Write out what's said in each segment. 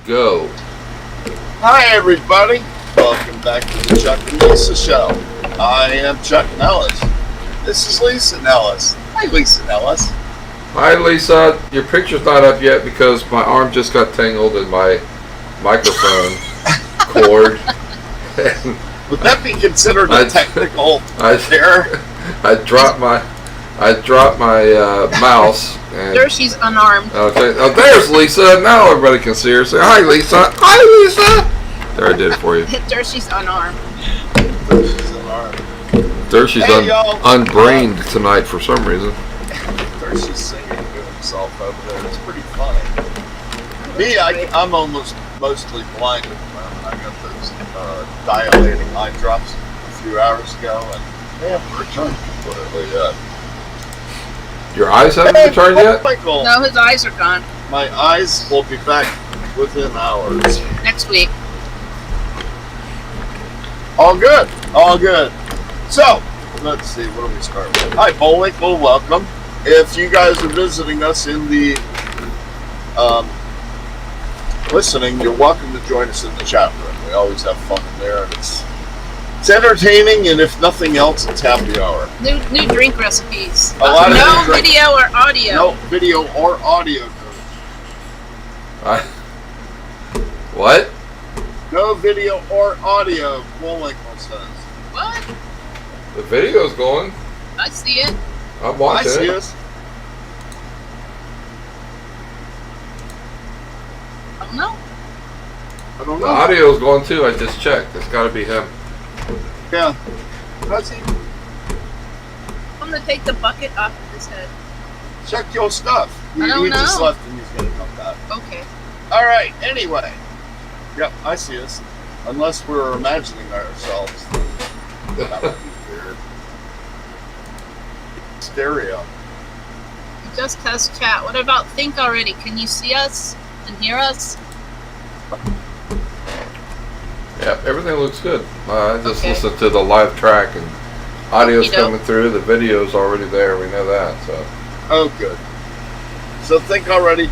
Go. Hi, everybody. Welcome back to the Chuck and Lisa Show. I am Chuck Nellis. This is Lisa Nellis. Hi, Lisa Nellis. Hi, Lisa. Your picture's not up yet because my arm just got tangled in my microphone cord. Would that be considered a technical error? I dropped my mouse. And, there she's unarmed. Okay. Oh, there's Lisa. Now everybody can see her. Say, hi, Lisa. Hi, Lisa. There, I did it for you. There she's unarmed. She's unarmed. There she's unbrained tonight for some reason. There she's singing to himself over there. It's pretty funny. Me, I'm mostly blind at the moment. I got those dilating eye drops a few hours ago, and they haven't returned completely yet. Your eyes haven't returned yet? Michael. No, his eyes are gone. My eyes will be back within hours. Next week. All good. All good. So, let's see. What do we start with? Hi, Bullwinkle. Welcome. If you guys are visiting us in the listening, you're welcome to join us in the chat room. We always have fun in there, and it's entertaining, and if nothing else, it's happy hour. New drink recipes. No video or audio. No video or audio. What? No video or audio, Bullwinkle says. What? The video's going. I see it. I'm watching I see it. us. I don't know. I don't The know. audio's going too. I just checked. It's got to be him. Yeah. Does he? I'm going to take the bucket off of his head. Check your stuff. I don't He just know. left and he's going to come back. Okay. All right. Anyway. Yep, I see us. Unless we're imagining ourselves. That would be weird. Stereo. It just has chat. What about Think Already? Can you see us and hear us? Yep, everything looks good. I just Okay. listened to the live track and audio's Okey-doke. coming through. The video's already there. We know that. So Oh, good. So think already.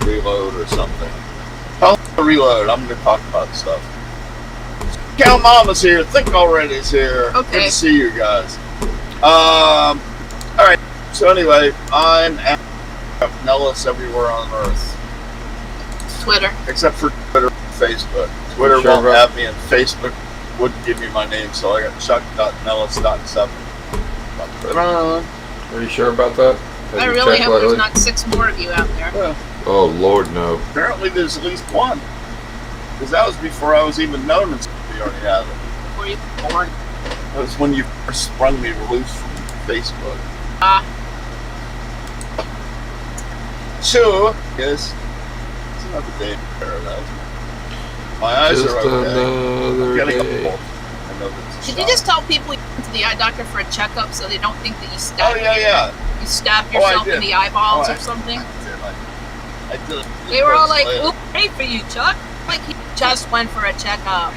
Reload or something. Tell him to reload. I'm going to talk about stuff. Cal Mama's here. Think Already's here. Okay. Good to see you guys. All right. So anyway, I'm at Nellis everywhere on Earth, Twitter. except for Twitter and Facebook. Twitter Sure won't about- have me, and Facebook wouldn't give me my name, so I got Chuck.Nellis.7. are you sure about that? Have I you really checked hope lately? there's not 6 more of you out there. Yeah. Oh Lord, no. Apparently, there's at least one. Because that was before I was even known, and we already had it. Before you were born. That was when you first sprung me loose from Facebook. So, yes, it's another day in paradise. My eyes Just are okay. another Getting a day. little. I know that's a Should you shot. just tell people you went to the eye doctor for a checkup so they don't think that you Oh, stabbed yeah. you stabbed Oh, I yourself did. in the eyeballs Oh, or something? I did. They were all like, later. "Ooh, great for you, Chuck." Like he just went for a checkup.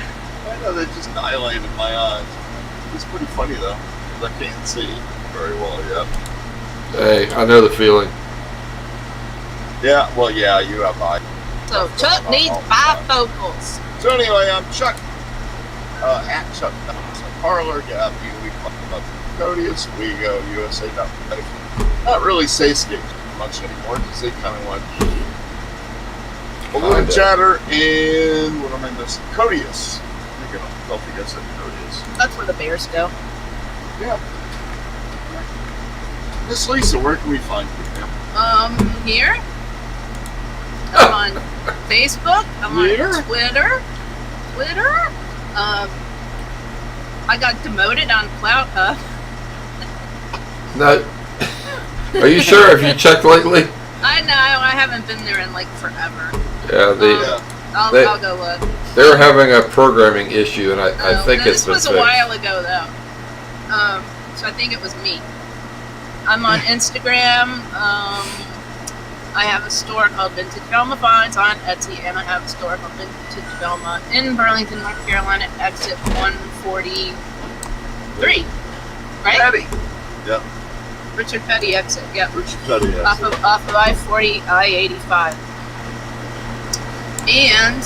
I know, they just dilated my eyes. It's pretty funny, though, because I can't see very well yet. Hey, I know the feeling. Yeah, well, yeah, you have eyes. So Chuck needs bifocals. So anyway, I'm Chuck, at Chuck Nellis, Parlor, Gabby, we talk about Codius, we go USA.life. Not really Sayscape much anymore, because they kind of went balloon Kinda. chatter and, what am I missing? Codius. I don't think I said Codius. That's where the bears go. Yeah. Miss Lisa, where can we find you? Here. I'm on Facebook. I'm Here? on Twitter. I got demoted on CloutHub. No. Are you sure? Have you checked lately? I know. I haven't been there in like forever. Yeah, Yeah. I'll go look. they're having a programming issue, and I think no, it's this been was fixed. a while ago though. So I think it was me. I'm on Instagram. I have a store called Vintage Velma Finds on Etsy, and I have a store called Vintage Velma in Burlington, North Carolina, exit 143. Right? Petty. Yep. Richard Petty exit. Yep. Richard Petty, yes. Off of I-40, I-85. And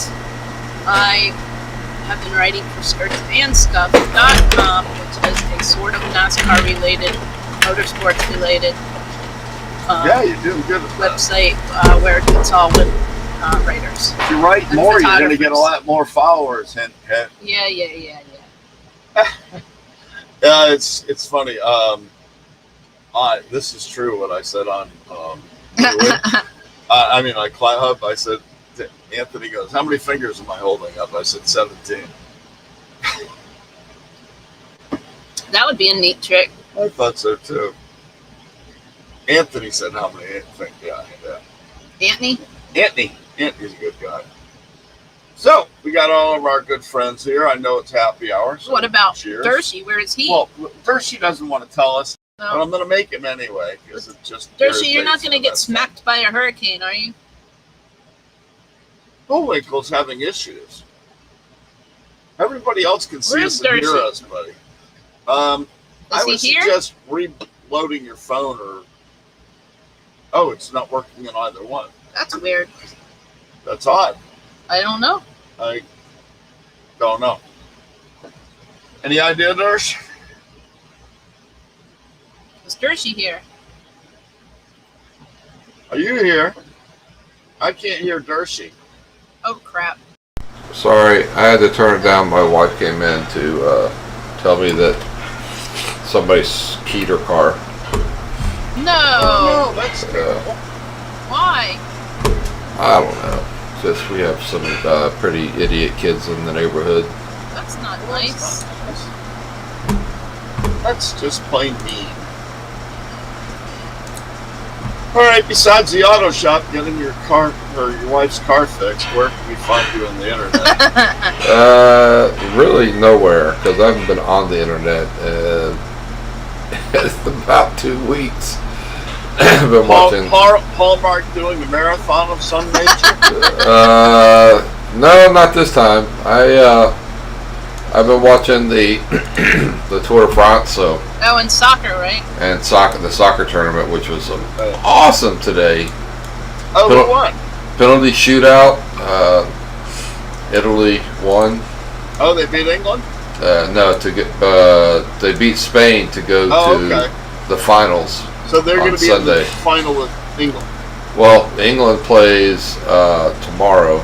I have been writing for skirtsandstuff.com, which is a sort of NASCAR related, motorsports related Yeah, you're doing good at that. website where it's all with writers. If you write And more, you're going to get a photographers. lot more followers. Hint, hint. Yeah. Yeah, it's funny. This is true what I said on I mean, on CloutHub, I said, Anthony goes, how many fingers am I holding up? I said 17. That would be a neat trick. I thought so too. Anthony said how many fingers? Yeah. Anthony? Anthony's a good guy. So, we got all of our good friends here. I know it's happy hour. So What about cheers. Dershey? Where is he? Well, Dershey doesn't want to tell us, but No. I'm going to make him anyway because it just. Dershey, you're not irritates going to him, get that's smacked by a hurricane, are you? Bullwinkle's having issues. Everybody else can see Where's us and hear Dershey? us, buddy. I Is would he here? suggest reloading your phone or. Oh, it's not working in either one. That's weird. That's odd. I don't know. I don't know. Any idea, Dersh? Is Dershey here? Are you here? I can't hear Dershey. Oh, crap. Sorry, I had to turn it down. My wife came in to tell me that somebody's keyed her car. No. Oh, no, that's terrible. Why? I don't know. Just we have some pretty idiot kids in the neighborhood. That's not nice. That's just plain mean. All right, besides the auto shop, getting your car or your wife's car fixed, where can we find you on the internet? Really nowhere because I haven't been on the internet in about 2 weeks. I've been watching. Hallmark doing the marathon of some nature? No, not this time. I've been watching the the Tour de France, so Oh, and soccer, right? and the soccer tournament, which was awesome today. Oh, who won? Penalty shootout. Italy won. Oh, they beat England? No, they beat Spain to go to the finals. So they're on going to be in Sunday. the final with England. Well, England plays tomorrow.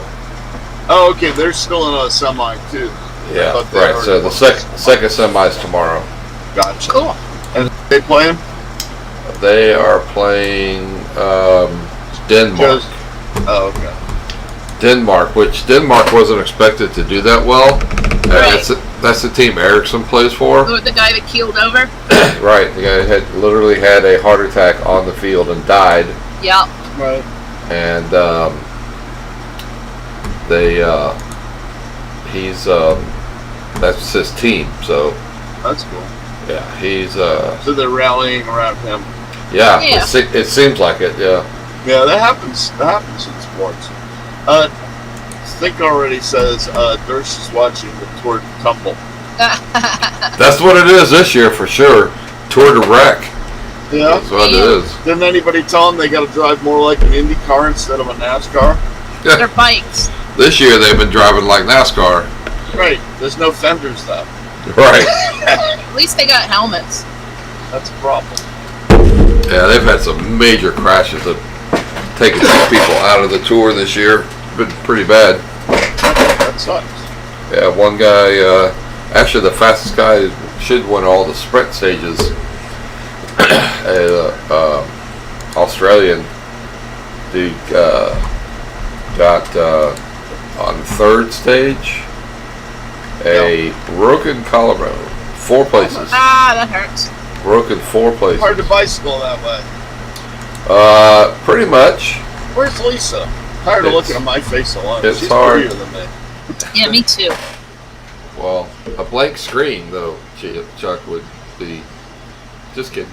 Oh, okay. They're still in a semi too. Yeah, thought they right. already So the won. second semi is tomorrow. Gotcha. Cool. And they playing? They are playing Denmark. Oh, okay. Denmark, which Denmark wasn't expected to do that well. Right. That's the team Ericsson plays for. The guy that keeled over? Right. The guy had literally had a heart attack on the field and died. Yep. Right. And that's his team. So That's cool. yeah, he's So they're rallying around him. yeah. Yeah. It seems like it. Yeah. Yeah, that happens. That happens in sports. Think already says Durst is watching the Tour de Tumble. That's what it is this year for sure. Tour de Wreck. Yeah. That's what it is. Didn't anybody tell them they got to drive more like an Indy car instead of a NASCAR? They're bikes. This year they've been driving like NASCAR. Right. There's no fenders though. Right. At least they got helmets. That's a problem. Yeah, they've had some major crashes that taken some people out of the tour this year. Been pretty bad. That sucks. Yeah, one guy, actually the fastest guy should win all the sprint stages. Australian dude got on third stage a broken collarbone. 4 places. Ah, that hurts. Broken 4 places. Hard to bicycle that way. Pretty much. Where's Lisa? Tired of It's- looking at my face alone. it's She's hard. prettier than me. Yeah, me too. Well, a blank screen though, Chuck, would be. Just kidding.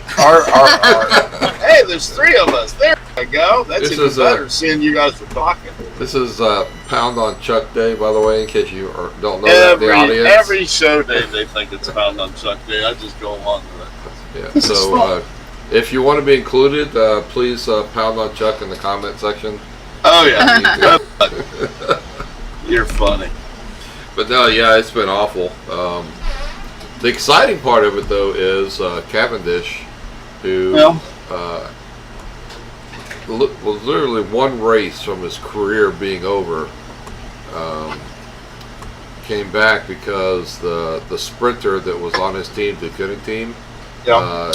Hey, there's 3 of us. There we go. That's This even is, better. Seeing you guys were talking. This is Pound on Chuck Day, by the way, in case you don't know that, the audience. Every show day they think it's Pound on Chuck Day. I just go along with it. Yeah. This is So if you want to be included, please pound on Chuck in the comment section. Oh yeah, you're funny. But no, yeah, it's been awful. The exciting part of it, though, is Cavendish, who Yeah. was literally one race from his career being over. Came back because the sprinter that was on his team, the Koenig team, Yeah.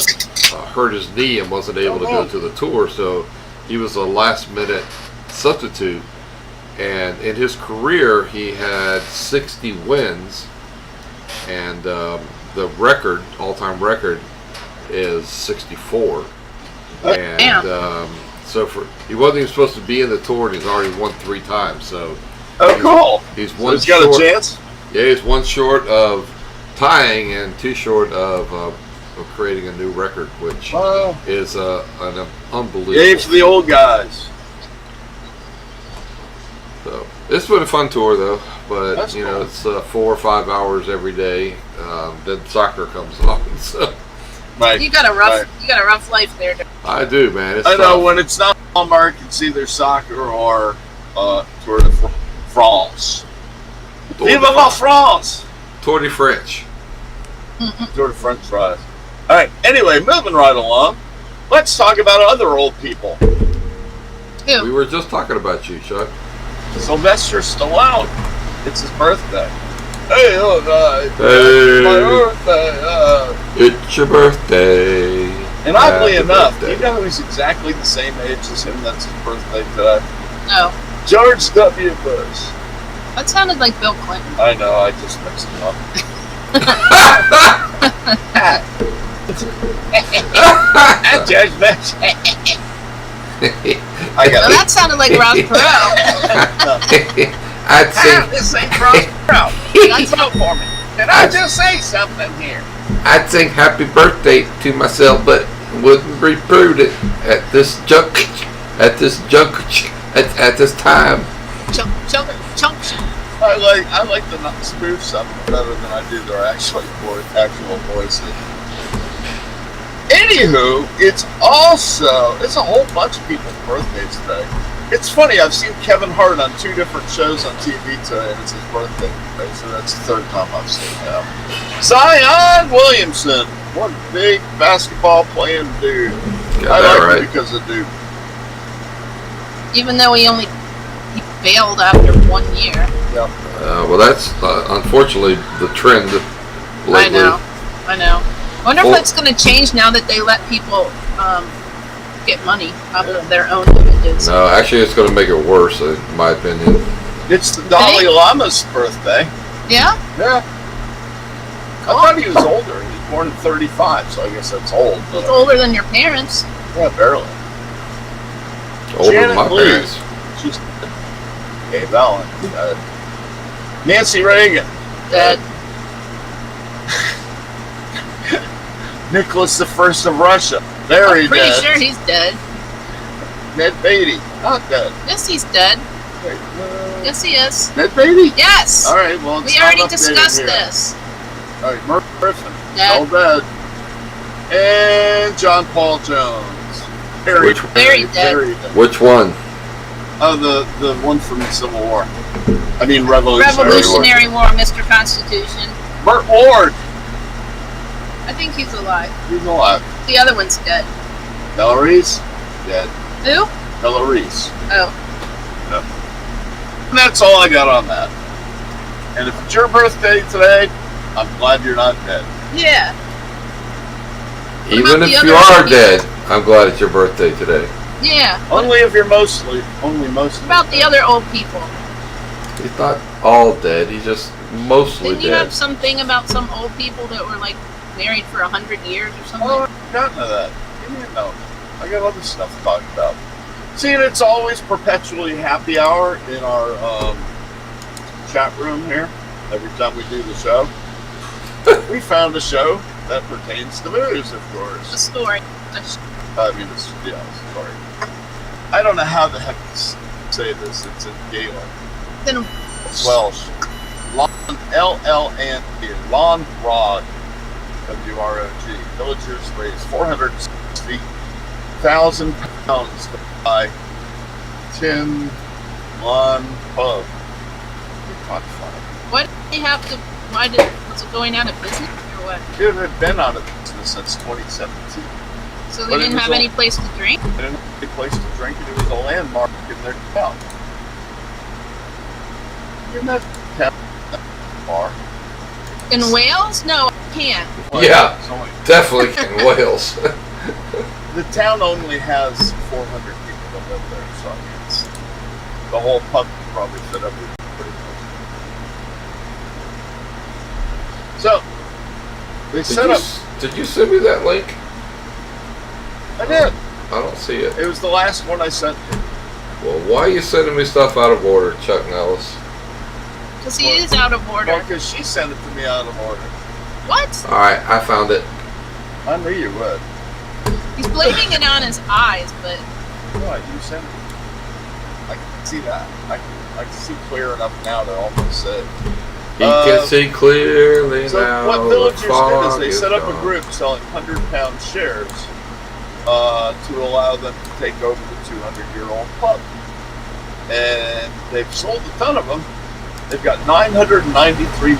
hurt his knee and wasn't able to go to the tour. So he was a last-minute substitute. And in his career, he had 60 wins, and the record, all-time record, is 64. And so he wasn't even supposed to be in the tour, and he's already won 3 times. So Oh, cool. he's So one he's got short. a chance. Yeah, he's one short of tying and 2 short of creating a new record, which Wow. is an unbelievable. Yay for the old guys. So it's been a fun tour, though. But That's you know, cool. it's 4 or 5 hours every day. Then soccer comes along. So Right. You got a rough life there. I do, man. It's I know tough. when it's not Hallmark, it's either soccer or Tour de France. Tour Vive de la France. France! Tour de French. Tour de French fries. All right. Anyway, moving right along. Let's talk about other old people. We Who? were just talking about you, Chuck. Sylvester Stallone. It's his birthday. Hey, look, Hey. my birthday. It's your birthday. And oddly Happy enough, birthday. you know who's exactly the same age as him? That's his birthday today. No, George W. Bush. that sounded like Bill Clinton. I know, I just mixed him up. And George Bush. I got Well, it. that sounded like Ross Perot. I'd sing, This ain't Ross Perot. That's vote for me. Can I just say something here? I'd sing happy birthday to myself, but wouldn't be prudent at this juncture, at this time. Chunk. I like to not spoof something better than I do their actual voices. Anywho, it's a whole bunch of people's birthdays today. It's funny, I've seen Kevin Hart on 2 different shows on TV today, and it's his birthday today, so that's the 3rd time I've seen him. Zion Williamson, what a big basketball playing dude. Got I that like right. him because of Duke. Even though he failed after 1 year. Well, that's unfortunately the trend lately. I know. Wonder if that's going to change now that they let people get money off of their own images. No, actually, it's going to make it worse, in my opinion. It's the Dalai Lama's birthday. Yeah? Yeah. I thought he was older. He was born in 35, so I guess that's old. He's older than your parents. Yeah, barely. Older Janet than my Leigh. parents. She's Gabe Allen. Nancy Reagan. Dead. Nicholas I of Russia. Very I'm pretty dead. sure he's dead. Ned Beatty. Not dead. Yes, he's dead. Wait, Yes, he is. Ned Beatty? Yes. All right, well, it's We not already updated discussed here. this. All right, Merv Griffin. Dead. All dead. And John Paul Jones. Which- Very dead. Very dead. Which one? Oh, the one from the Civil War. I mean, Revolutionary War. Revolutionary War, Mr. Constitution. Burt Ward. I think he's alive. He's alive. The other one's dead. Belarus. Dead. Who? Belarus. Oh. And that's all I got on that. And if it's your birthday today, I'm glad you're not dead. Yeah. What Even about the if other you are people? dead, I'm glad it's your birthday today. Yeah. Only if you're mostly What about the other old people? He's not all dead. He's just mostly Didn't you dead. have something about some old people that were like married for 100 years or something? Oh, I've forgotten of that. Give me a note. I got other stuff to talk about. See, and it's always perpetually happy hour in our chat room here. Every time we do the show, we found a show that pertains to booze, of The course. story. I mean, it's sorry. I don't know how the heck to say this. It's in Gaelic. Then Welsh. LLN, Lawn Rod, WROG. Villagers raised 460,000 pounds to buy 10 one pub. It's not fun. What did they have to? Was it going out of business or what? It had been out of business since 2017. So they But it didn't was have all- any place to drink. They didn't have any place to drink, and it was a landmark in their town. You're not town bar. In Wales? No, I can't. Yeah. It's only- Definitely in Wales. the town only has 400 people that live there, so I mean, it's, the whole pub could probably fit up with pretty much. So they set up. Did you send me that link? I did. I don't see it. It was the last one I sent you. Well, why are you sending me stuff out of order, Chuck Nellis? Because he is out of order. Well, because she sent it to me out of order. What? All right, I found it. I knew you would. He's blaming it on his eyes, but What you sent it? I can see that. I can see clear enough now to almost say. He can see clearly So now. what the villagers did is fog they set up a gone. group selling 100-pound shares to allow them to take over the 200-year-old pub. And they've sold a ton of them. They've got 993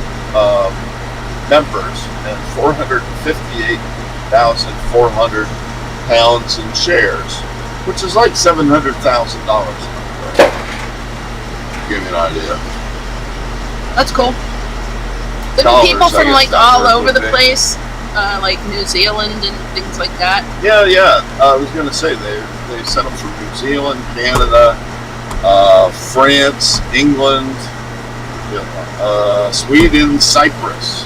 members and 458,400 pounds in shares, which is like $700,000. Give you an idea. that's cool. There Dollars, were people I from guess like that's all where it over would the be. place, like New Zealand and things like that. Yeah. I was going to say they sent them from New Zealand, Canada, France, England, Sweden, Cyprus.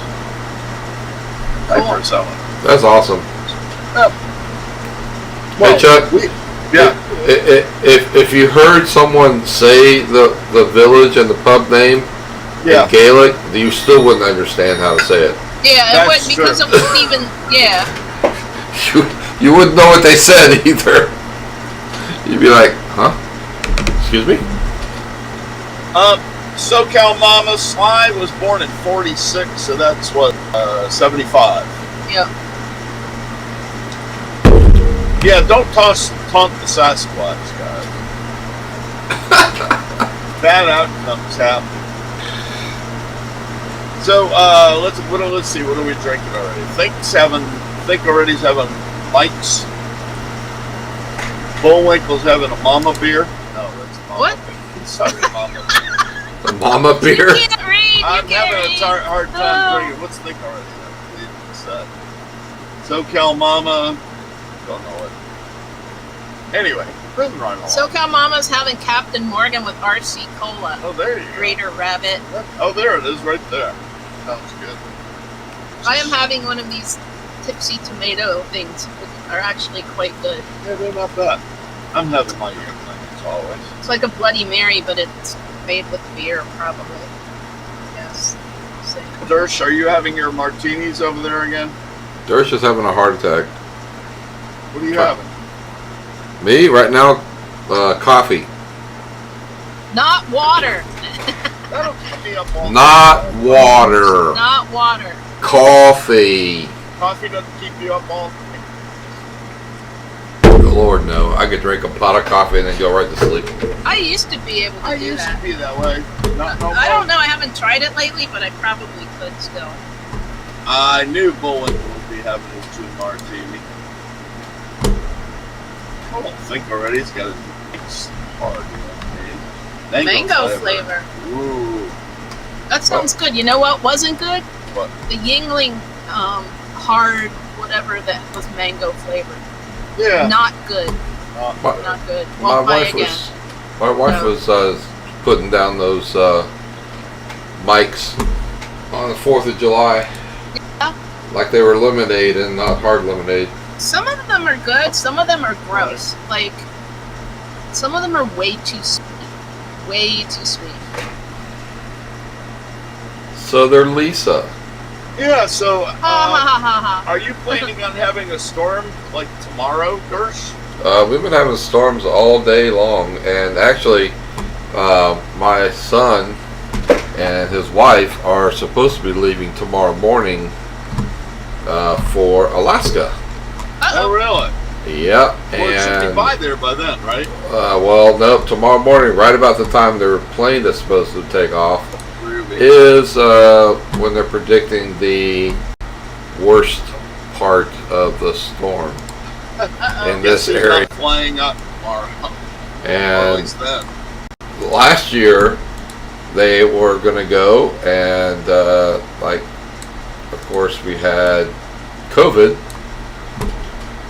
Cyprus, That's awesome. Well, Hey, Chuck. Yeah. If you heard someone say the village and the pub name Yeah. in Gaelic, you still wouldn't understand how to say it. Yeah, it That's wouldn't because true. it wasn't even. Yeah, You wouldn't know what they said either. You'd be like, huh? Excuse me? SoCal Mama Sly was born in 46, so that's what, 75. yeah. Yeah, don't taunt the Sasquatch, guys. Bad outcomes happen. So let's see. What are we drinking already? Think already's having Mike's. Bullwinkle's having a Mama beer. No, that's Mama What? beer. Sorry, Mama. The mama You beer? can't read. I'm You can't having read. a hard time Oh. drinking. What's Think already? What's that? SoCal Mama. Don't know it. Anyway, moving right along. SoCal Mama's having Captain Morgan with RC Cola. Oh, there you go. Greater Rabbit. Oh, there it is, right there. Sounds good. I am having one of these tipsy tomato things, which are actually quite good. Yeah, they're not bad. I'm having my ear thing, as always. It's like a Bloody Mary, but it's made with beer, probably. Yes. So, Dersh, are you having your martinis over there again? Dersh is having a heart attack. What are you Wow. having? Me, right now, coffee. not water. That'll keep me up all Not night. water. Not water. Coffee. Coffee doesn't keep you up all night. Lord, no. I could drink a pot of coffee and then go right to sleep. I used to be able to I do used that. to be that way. Not no more. I don't know. I haven't tried it lately, but I probably could still. I knew Bullwinkle would be having his true martini. I don't think already. He's got a nice hard lemonade. Mango flavor. Ooh. That sounds good. You know what wasn't good? What? The Yingling hard whatever that was mango flavored. Yeah. Not good. My, Not good. my Won't buy wife again. was putting down those mics on the 4th of July. Yeah. Like they were lemonade and not hard lemonade. Some of them are good. Some of them are gross. Like some of them are way too sweet. Way too sweet. So they're Lisa. Yeah, so Ha ha ha ha ha. are you planning on having a storm like tomorrow, Gersh? We've been having storms all day long, and actually, my son and his wife are supposed to be leaving tomorrow morning for Alaska. Oh, Uh-oh. really? Yep. Well, it should be And by there by then, right? well, no, tomorrow morning, right about the time their plane is supposed to take off, Ruby. is when they're predicting the worst part of the storm in this It's area. not flying up tomorrow. Or at And least then. last year they were going to go, and like, of course, we had COVID,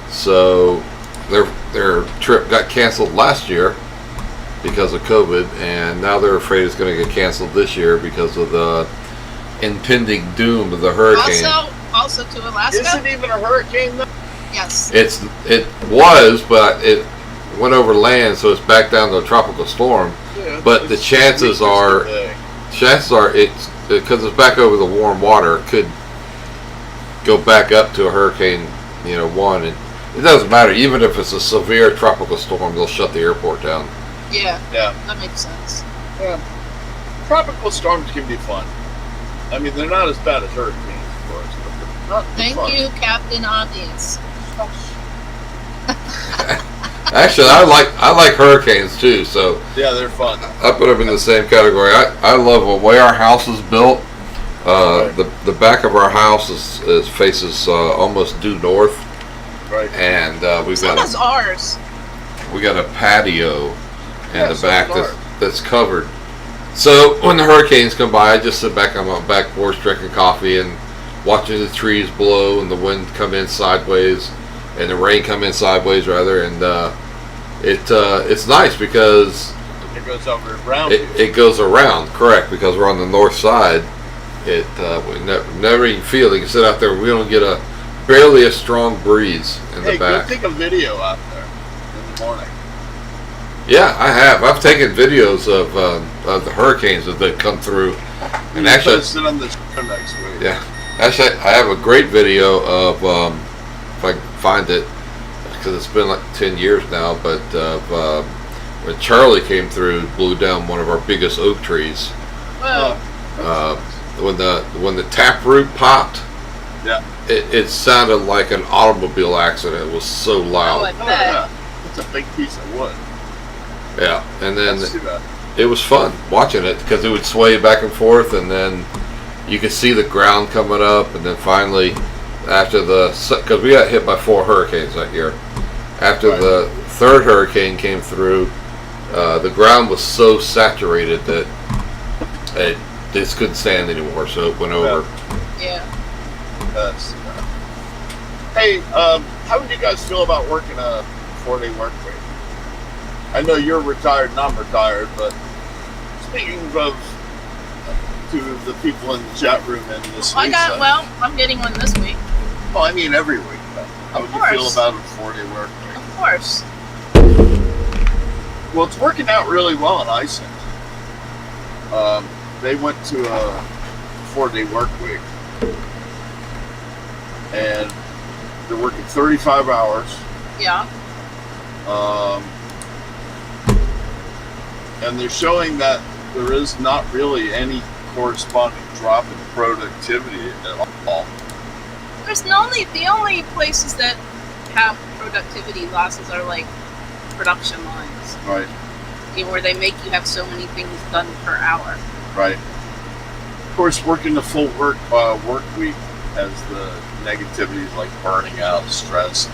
so their trip got canceled last year because of COVID, and now they're afraid it's going to get canceled this year because of the impending doom of the hurricane. Also to Alaska. Is it even a hurricane though? Yes. It was, but it went over land, so it's back down to a tropical storm. Yeah, But the it's chances are- today. Chances are it's because it's back over the warm water. It could go back up to a hurricane, 1, and it doesn't matter. Even if it's a severe tropical storm, they'll shut the airport down. Yeah. Yeah. That makes sense. Yeah. Tropical storms can be fun. I mean, they're not as bad as hurricanes, of course, but they're not Thank fun. you, Captain Obvious. Actually, I like hurricanes too, so Yeah, they're fun. I put them in the same category. I love the way our house is built. The back of our house is faces almost due north, Right. and we've So got does ours. we got a patio in Yeah, the so back does ours. that's covered. So when the hurricanes come by, I just sit back on my back porch drinking coffee and watching the trees blow and the wind come in sideways and the rain come in sideways rather, and it's nice because It goes over around. it goes around, correct, because we're on the north side. We never even feel it. You can sit out there, we don't get barely a strong breeze in Hey, the go back. take a video out there in the morning. Yeah, I have. I've taken videos of the hurricanes that they come through, and You actually, post it on the show next week. yeah, actually, I have a great video of if I can find it, because it's been like 10 years now. But when Charlie came through, blew down one of our biggest oak trees. Whoa. When the taproot popped, Yeah. it sounded like an automobile accident. It was so Oh, loud. I Oh, bet. yeah. It's a big piece of wood. Yeah, and then That's too bad. it was fun watching it because it would sway back and forth, and then you could see the ground coming up, and then finally, after because we got hit by 4 hurricanes that year, after Right. the 3rd hurricane came through, the ground was so saturated that it just couldn't stand anymore, so it went over. Yeah. That's too bad. Hey, how would you guys feel about working a 4-day work week? I know you're retired and I'm retired, but speaking of to the people in the chat room and this week, I'm getting one this week. well, I mean every week. How would Of you feel course. about a 4-day work week? Of course. Well, it's working out really well in Iceland. They went to a 4-day work week, and they're working 35 hours. Yeah. And they're showing that there is not really any corresponding drop in productivity at all. There's the only places that have productivity losses are like production lines, Right, where they make you have so many things done per hour. right. Of course, working the full work week has the negativities like burning out, stress,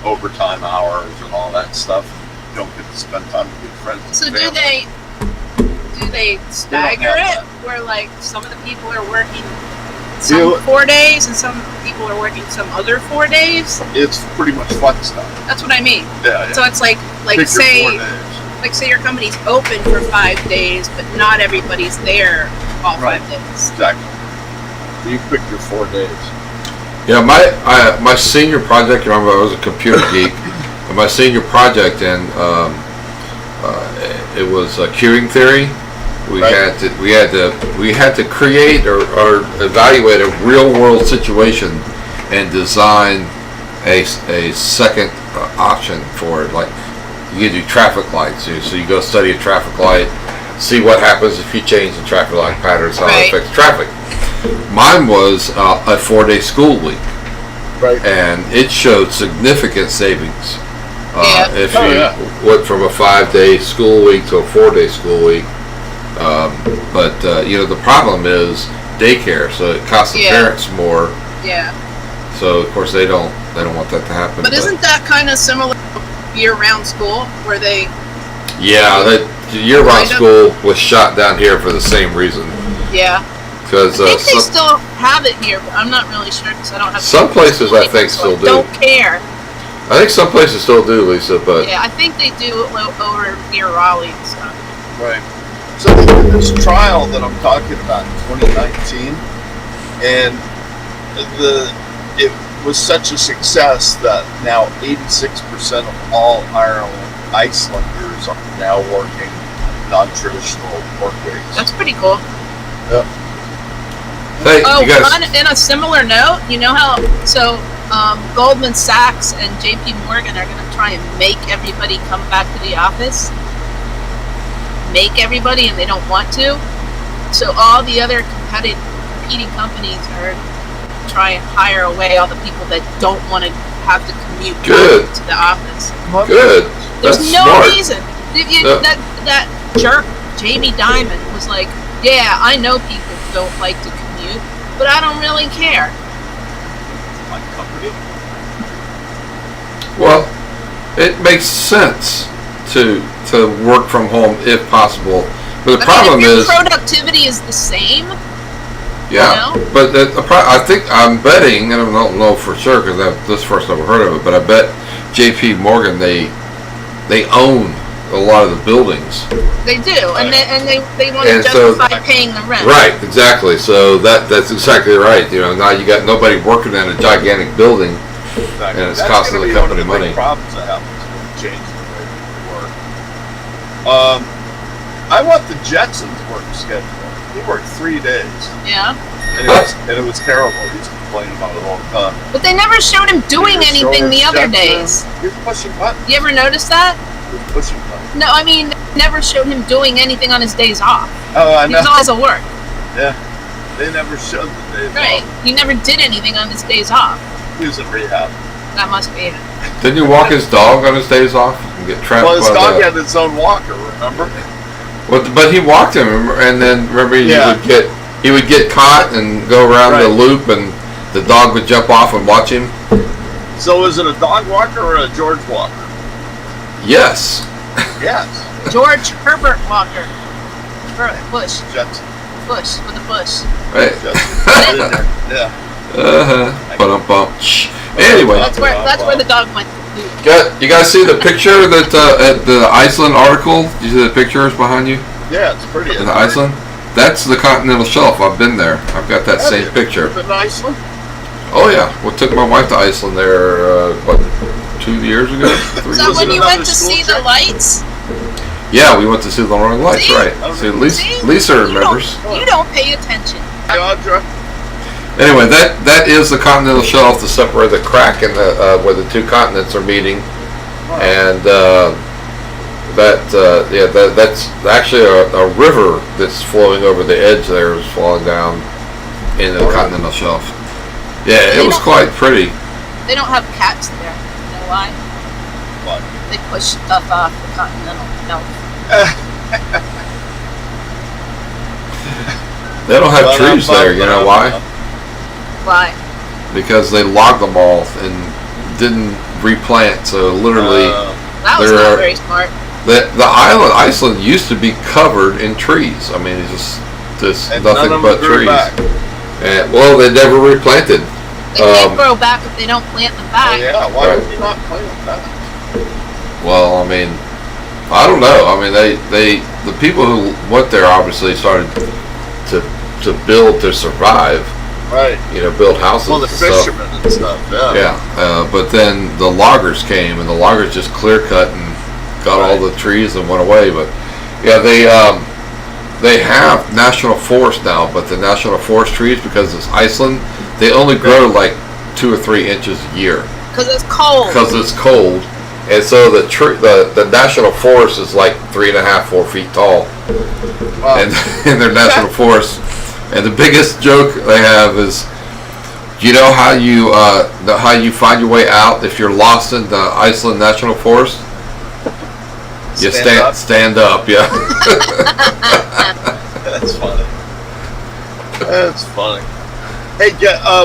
overtime hours, and all that stuff. You don't get to spend time with your friends. And So family. do they stagger have it where like some of the people are working You some know- 4 days and some people are working some other 4 days? It's pretty much flex time. That's what I mean. Yeah, So it's like Pick your 4 say days. your company's open for 5 days, but not everybody's there all Right. 5 days. Exactly. You pick your 4 days. Yeah, my senior project. Remember, I was a computer geek. And my senior project, and it was queuing theory. We Right. had to create or evaluate a real world situation and design a second option for it. Like you do traffic lights, so you go study a traffic light, see what happens if you change the traffic light patterns, how it Right. affects traffic. Mine was a 4-day school week. Right. and it showed significant savings. Yeah. If Oh, you yeah. went from a 5-day school week to a 4-day school week. But the problem is daycare, so it costs the Yeah. parents more. Yeah. So of course they don't want that to happen. But isn't that kind of similar to year-round school where they? Yeah, that year-round Kind of. school was shot down here for the same reason. Yeah. Because I think they still have it here, but I'm not really sure because I don't have. Some places I think so still do. Don't care. I think some places still do, Lisa, but Yeah, I think they do over near Raleigh and stuff. Right. So this trial that I'm talking about in 2019, and it was such a success that now 86% of all Icelanders are now working non-traditional work weeks. That's pretty cool. hey, Oh, you guys. in a similar note, you know how Goldman Sachs and J.P. Morgan are going to try and make everybody come back to the office. Make everybody, and they don't want to. So all the other competing companies are trying to hire away all the people that don't want to have to commute Good. to the office. Good. There's That's no smart. reason. Yeah. That jerk Jamie Dimon was like, yeah, I know people don't like to commute, but I don't really care. My company. Well, it makes sense to work from home if possible. But the problem if your is, productivity is the same. yeah. you know? But I'm betting, and I don't know for sure because this is the first I've ever heard of it. But I bet J.P. Morgan they own a lot of the buildings. They do, and they want to And so- justify paying the rent. Right, exactly. So that's exactly right. Now you got nobody working in a gigantic building. Exactly. And it's That's costing gonna the be one of company big money. Problems that happens when you change the way people work. I want the Jetsons work schedule. He worked 3 days, Yeah, and it was terrible. He's complaining about it all the time. but they never showed him doing He was anything showing the his other Jetsons. days. He was pushing buttons. You ever notice that? He was pushing buttons. No, I mean, they never showed him doing anything on his days off. Oh, I He know. was always at work. Yeah. They never showed the days Right. off. He never did anything on his days off. He was in rehab. That must be it. Didn't you walk his dog on his days off and get trapped Well, his by dog the... had its own walker, remember? But he walked him, and then remember Yeah. he would get caught and go around the Right. loop, and the dog would jump off and watch him. So is it a dog walker or a George Walker? Yes. Yes. George Herbert Walker. Bush. Jetson. Bush with a bush. Right. Jetson. Yeah. Ba-dum-bum. Anyway, That's where the dog went. you guys see the picture that at the Iceland article? You see the pictures behind you Yeah, it's pretty. in Iceland? That's the continental shelf. I've been there. I've got that Have same you? picture. Is it in Iceland? Oh yeah, we took my wife to Iceland there. What, 2 years ago? 3 Is that years when ago? you another went to school see the trip? lights? Yeah, we went to see the Northern Lights, See? right? Oh, See, See? Lisa You remembers. You don't pay attention. Audra? Anyway, that is the continental shelf to separate the crack in the where the two continents are meeting, and that's actually a river that's flowing over the edge there is flowing down into the continental shelf. Yeah, it was quite pretty. They don't have cats there. You know why? What? They push stuff off the continental shelf. They don't have trees there. You know why? Why? Because they logged them all and didn't replant. So literally, That was There not are- very smart. the island Iceland used to be covered in trees. I mean, it's just And nothing none of but them grew trees. back. And well, they never replanted. They can't grow back if they don't plant them Oh, back. yeah, why Right. would you not play with that? Well, I mean, I don't know. I mean, the people who went there obviously started to build to survive. Right. You know, build houses. Well, the and stuff. fishermen and stuff, yeah. Yeah, but then the loggers came, and the loggers just clear cut and got all the trees and went away. But yeah, they have national forest now, but the national forest trees, because it's Iceland, they only grow like 2 or 3 inches a year Because it's cold. because it's cold, and so the national forest is like 3.5, 4 feet tall, Wow. and in their national forest. And the biggest joke they have is Do you know how you find your way out if you're lost in the Iceland National Forest? You stand up, yeah. That's funny. That's funny. Hey,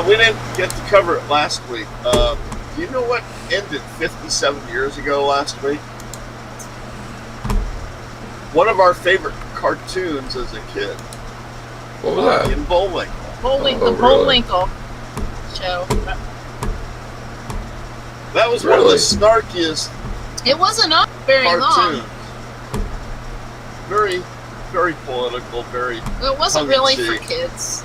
we didn't get to cover it last week. Do you know what ended 57 years ago last week? One of our favorite cartoons as a kid. What was that? In Bullwinkle. The really? Bullwinkle show. That was one of the Really? snarkiest It wasn't up very cartoons. long. Very, very political, very... It wasn't really for tongue-in-cheek. kids.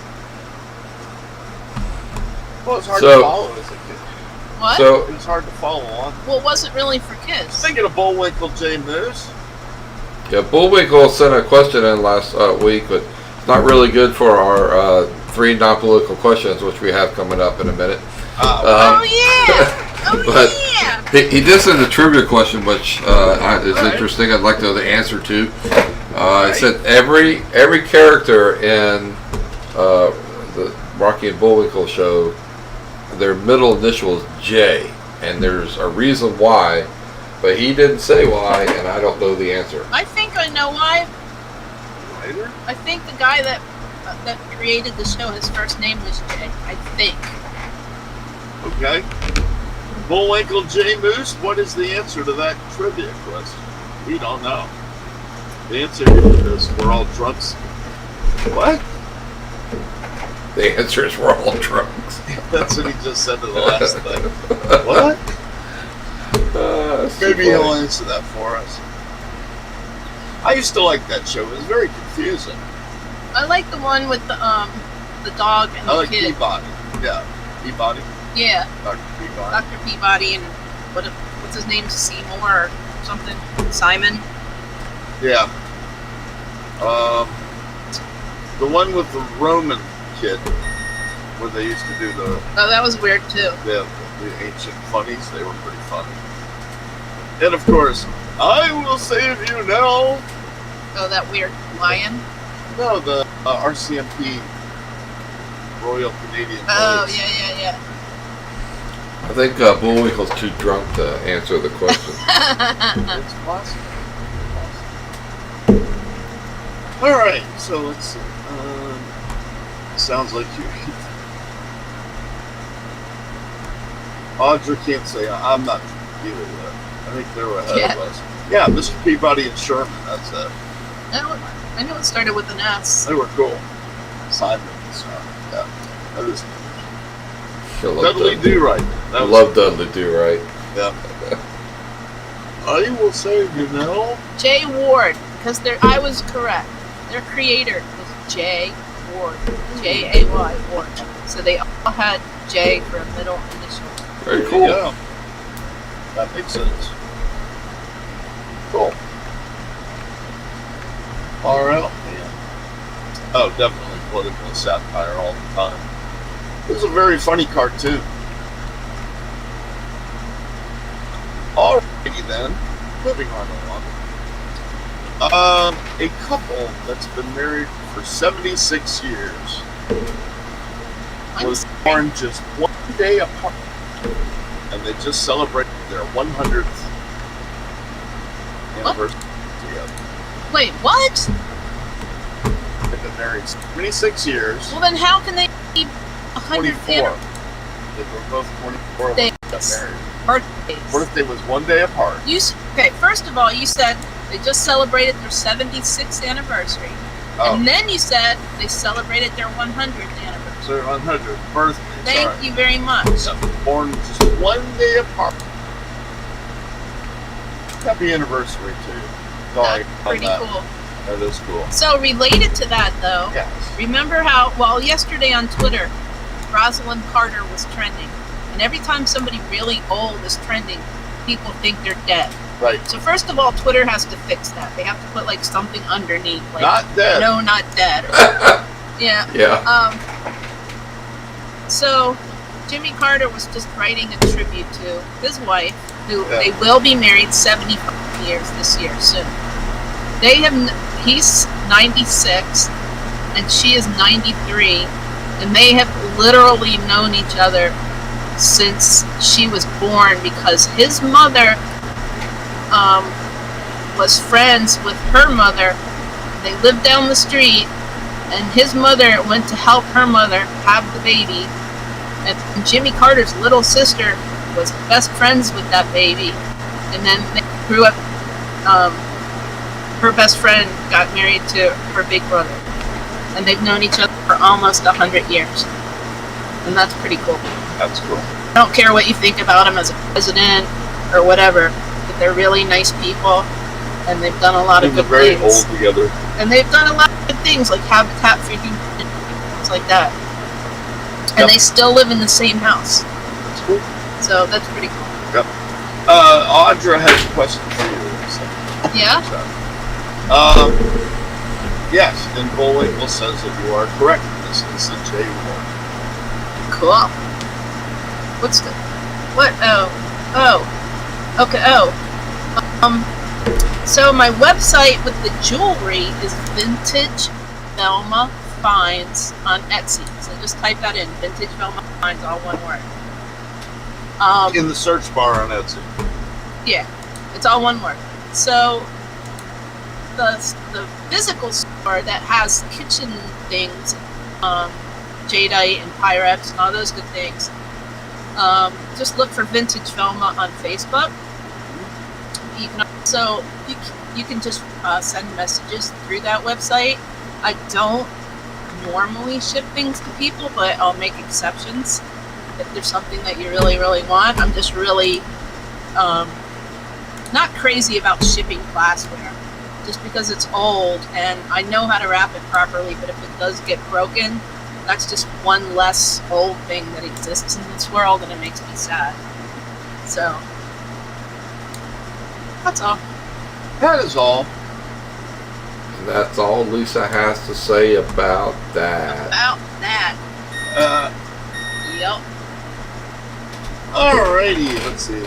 Well, it was hard So- to follow as a kid. What? So It was hard to follow on. Well, it wasn't really for kids. Thinking of Bullwinkle J. Moose. yeah, Bullwinkle sent a question in last week, but it's not really good for our 3 non-political questions, which we have coming up in a minute. Oh yeah! Oh but- yeah! He did send a trivia question, which is Alright. interesting. I'd like to know the answer to. It Alright. said every character in the Rocky and Bullwinkle show, their middle initial is J, and there's a reason why, but he didn't say why, and I don't know the answer. I think I know why. Later? I think the guy that created the show, his first name was Jay. I think. Okay. Bullwinkle J. Moose, what is the answer to that trivia question? We don't know. The answer is we're all drunks. What? The answer is we're all drunks. That's what he just said to the last thing. What? That's too Maybe he'll funny. answer that for us. I used to like that show. It was very confusing. I like the one with the dog and I the like kid. Peabody. Yeah. Peabody. Yeah, Dr. Peabody. Dr. Peabody and what's his name? Seymour or something? Simon. Yeah. The one with the Roman kid, where they used to do the Oh, that was weird too. ancient funnies, they were pretty funny. And of course, I will save you now. Oh, that weird lion. No, the RCMP, Royal Canadian Oh, Police. yeah. I think Bullwinkle's too drunk to answer the question. It's possible. All right, so let's see. Sounds like you. Audra can't say I'm not either yet. I think they were ahead Yeah. of us. Yeah, Mr. Peabody and Sherman. That's it. I know it started with an S. They were cool. Simon and Sherman. Yeah, that is I love Dudley Do Right. I love Dudley Do Right. Yeah. I will save you now. Jay Ward, because I was correct. Their creator was Jay Ward. Jay Ward. So they all had J for a middle initial. Very cool. Yeah. That makes sense. Cool. RL, man. Oh, definitely political satire all the time. It was a very funny cartoon. Alrighty then, moving on along. A couple that's been married for 76 years was born just one day apart, and they just celebrated their 100th anniversary together. Wait, what? They've been married 76 years. Well, then how can they be 100 24. They were both 24 when they got married. birthdays? Birthday was one day apart. Okay, first of all, you said they just celebrated their 76th anniversary. Oh, And then you said they celebrated their 100th anniversary. so their 100th birthday. Thank sorry. you very much. Yeah, born just one day apart. Happy anniversary to you. Sorry That's on pretty that. cool. That is cool. So related to that, though, Yes. remember how, well, yesterday on Twitter, Rosalind Carter was trending. And every time somebody really old is trending, people think they're dead. Right. So first of all, Twitter has to fix that. They have to put like something underneath, like Not dead. no, not dead. Yeah. Yeah. So Jimmy Carter was just writing a tribute to his wife, who Yeah. they will be married 75 years this year soon. He's 96 and she is 93, and they have literally known each other since she was born, because his mother was friends with her mother. They lived down the street, and his mother went to help her mother have the baby. And Jimmy Carter's little sister was best friends with that baby. And then they grew up. Her best friend got married to her big brother. And they've known each other for almost 100 years. And that's pretty cool. That's cool. I don't care what you think about him as a president or whatever, but they're really nice people. And they've done a lot of They're good very things. old together. And they've done a lot of good things, like Habitat for Humanity, things like that. And Yep. they still live in the same house. That's cool. So that's pretty cool. Yep. Audra has a question for you. So. Yeah? Yes, and Bullwinkle says that you are correct. This is the J War. Cool. What's the... What? Oh. Okay, so my website with the jewelry is Vintage Velma Finds on Etsy. So just type that in. Vintage Velma Finds, all one word. In the search bar on Etsy. Yeah, it's all one word. So the physical store that has kitchen things, jadeite and Pyrex and all those good things, just look for Vintage Velma on Facebook. You can also you can just send messages through that website. I don't normally ship things to people, but I'll make exceptions if there's something that you really, really want. I'm just really not crazy about shipping glassware, just because it's old and I know how to wrap it properly, but if it does get broken, that's just one less old thing that exists in this world, and it makes me sad. So that's all. That is all. And that's all Lisa has to say about that. About that. Yep. Alrighty, let's see.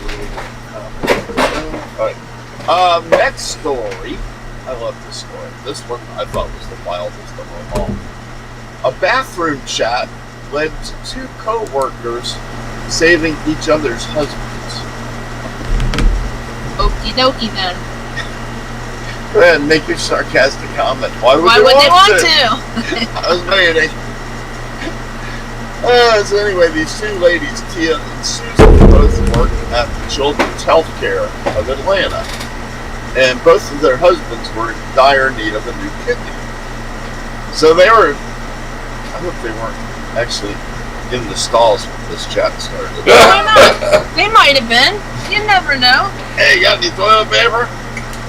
Alright. Next story. I love this story. This one I thought was the wildest of them all. A bathroom chat led to two co-workers saving each other's husbands. Okie dokie then. Go ahead and make your sarcastic comment. Why would Why they would they want want to? I was waiting. So anyway, these two ladies, Tia and Susan, both work at the Children's Healthcare of Atlanta. And both of their husbands were in dire need of a new kidney. So they were, I hope they weren't actually in the stalls when this chat started. Why not? They might have been. You never know. Hey, you got any toilet paper?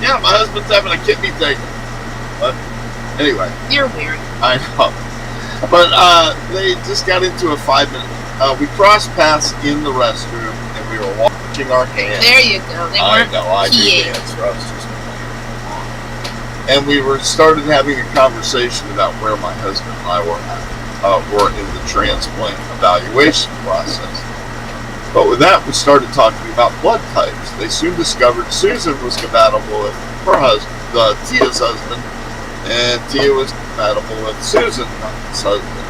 Yeah, my husband's having a kidney taken. But anyway. You're weird. I know. But they just got into a 5-minute. We crossed paths in the restroom, and we were washing our hands. There you go. They I weren't know, I do peeing. dance, I was just and we started having a conversation about where my husband and I were at, were in the transplant evaluation process. But with that, we started talking about blood types. They soon discovered Susan was compatible with her husband, Tia's husband, and Tia was compatible with Susan's husband.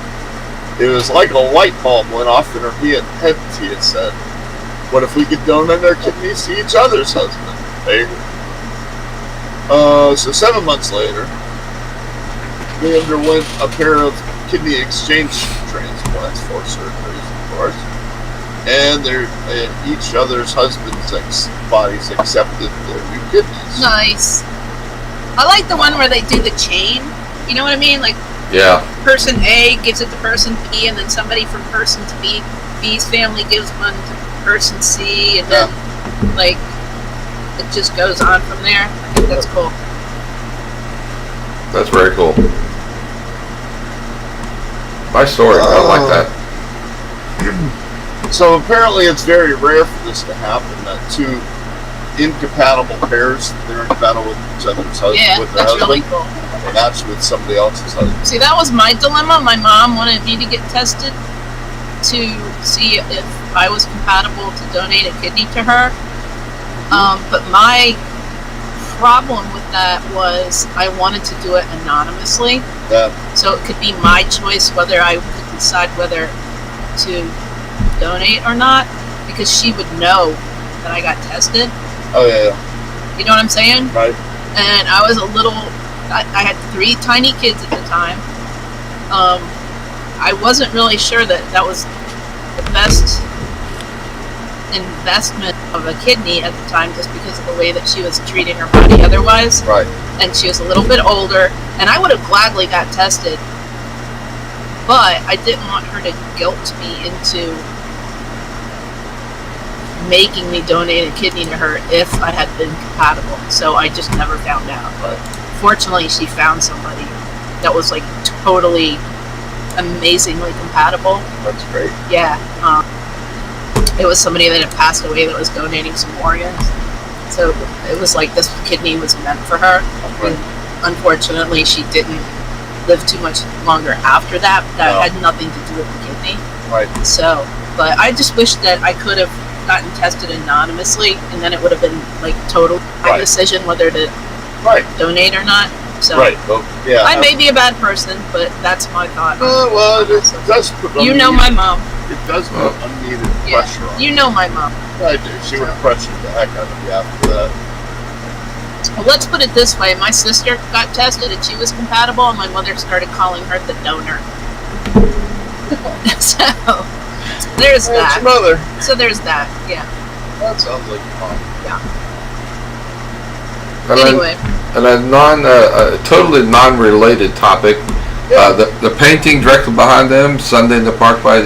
It was like a light bulb went off in her head, Tia said. What if we could donate our kidneys to each other's husband? So 7 months later, they underwent a pair of kidney exchange transplants, 4 surgeries, of course. And each other's husband's bodies accepted their new kidneys. Nice. I like the one where they do the chain. You know what I mean? Like, Yeah. person A gives it to person B, and then somebody from person to B's family gives one to person C, and then, like, it just goes on from there. I think that's cool. That's very cool. Nice story. I like that. So apparently it's very rare for this to happen, that two incompatible pairs, they're incompatible with each other's husband, Yeah, with their that's really husband, cool. match with somebody else's husband. See, that was my dilemma. My mom wanted me to get tested to see if I was compatible to donate a kidney to her. But my problem with that was I wanted to do it anonymously. Yeah. So it could be my choice whether I could decide whether to donate or not, because she would know that I got tested. Oh yeah, You know what I'm saying? right. And I was a little. I had 3 tiny kids at the time. I wasn't really sure that that was the best investment of a kidney at the time, just because of the way that she was treating her body otherwise. Right. And she was a little bit older, and I would have gladly got tested, but I didn't want her to guilt me into making me donate a kidney to her if I had been compatible. So I just never found out. But fortunately, she found somebody that was like totally amazingly compatible. That's great. Yeah. It was somebody that had passed away that was donating some organs. So it was like this kidney was meant for her. Right. And unfortunately, she didn't live too much longer after that. That No. had nothing to do with the kidney. Right. So, but I just wish that I could have gotten tested anonymously, and then it would have been like total my Right. decision whether to Right. donate or not. So Right. Well, yeah. I may be a bad person, but that's my thought. Well, it does put. You know my mom. It does put unneeded Yeah. pressure on. You know my mom. I do. She would have pressured the heck out of you after that. Well, let's put it this way: my sister got tested and she was compatible, and my mother started calling her the donor. So there's That's your that. mother. So there's that. Yeah. That sounds like fun. And then- Anyway, And a totally non-related topic, the painting directly behind them, Sunday in the Park by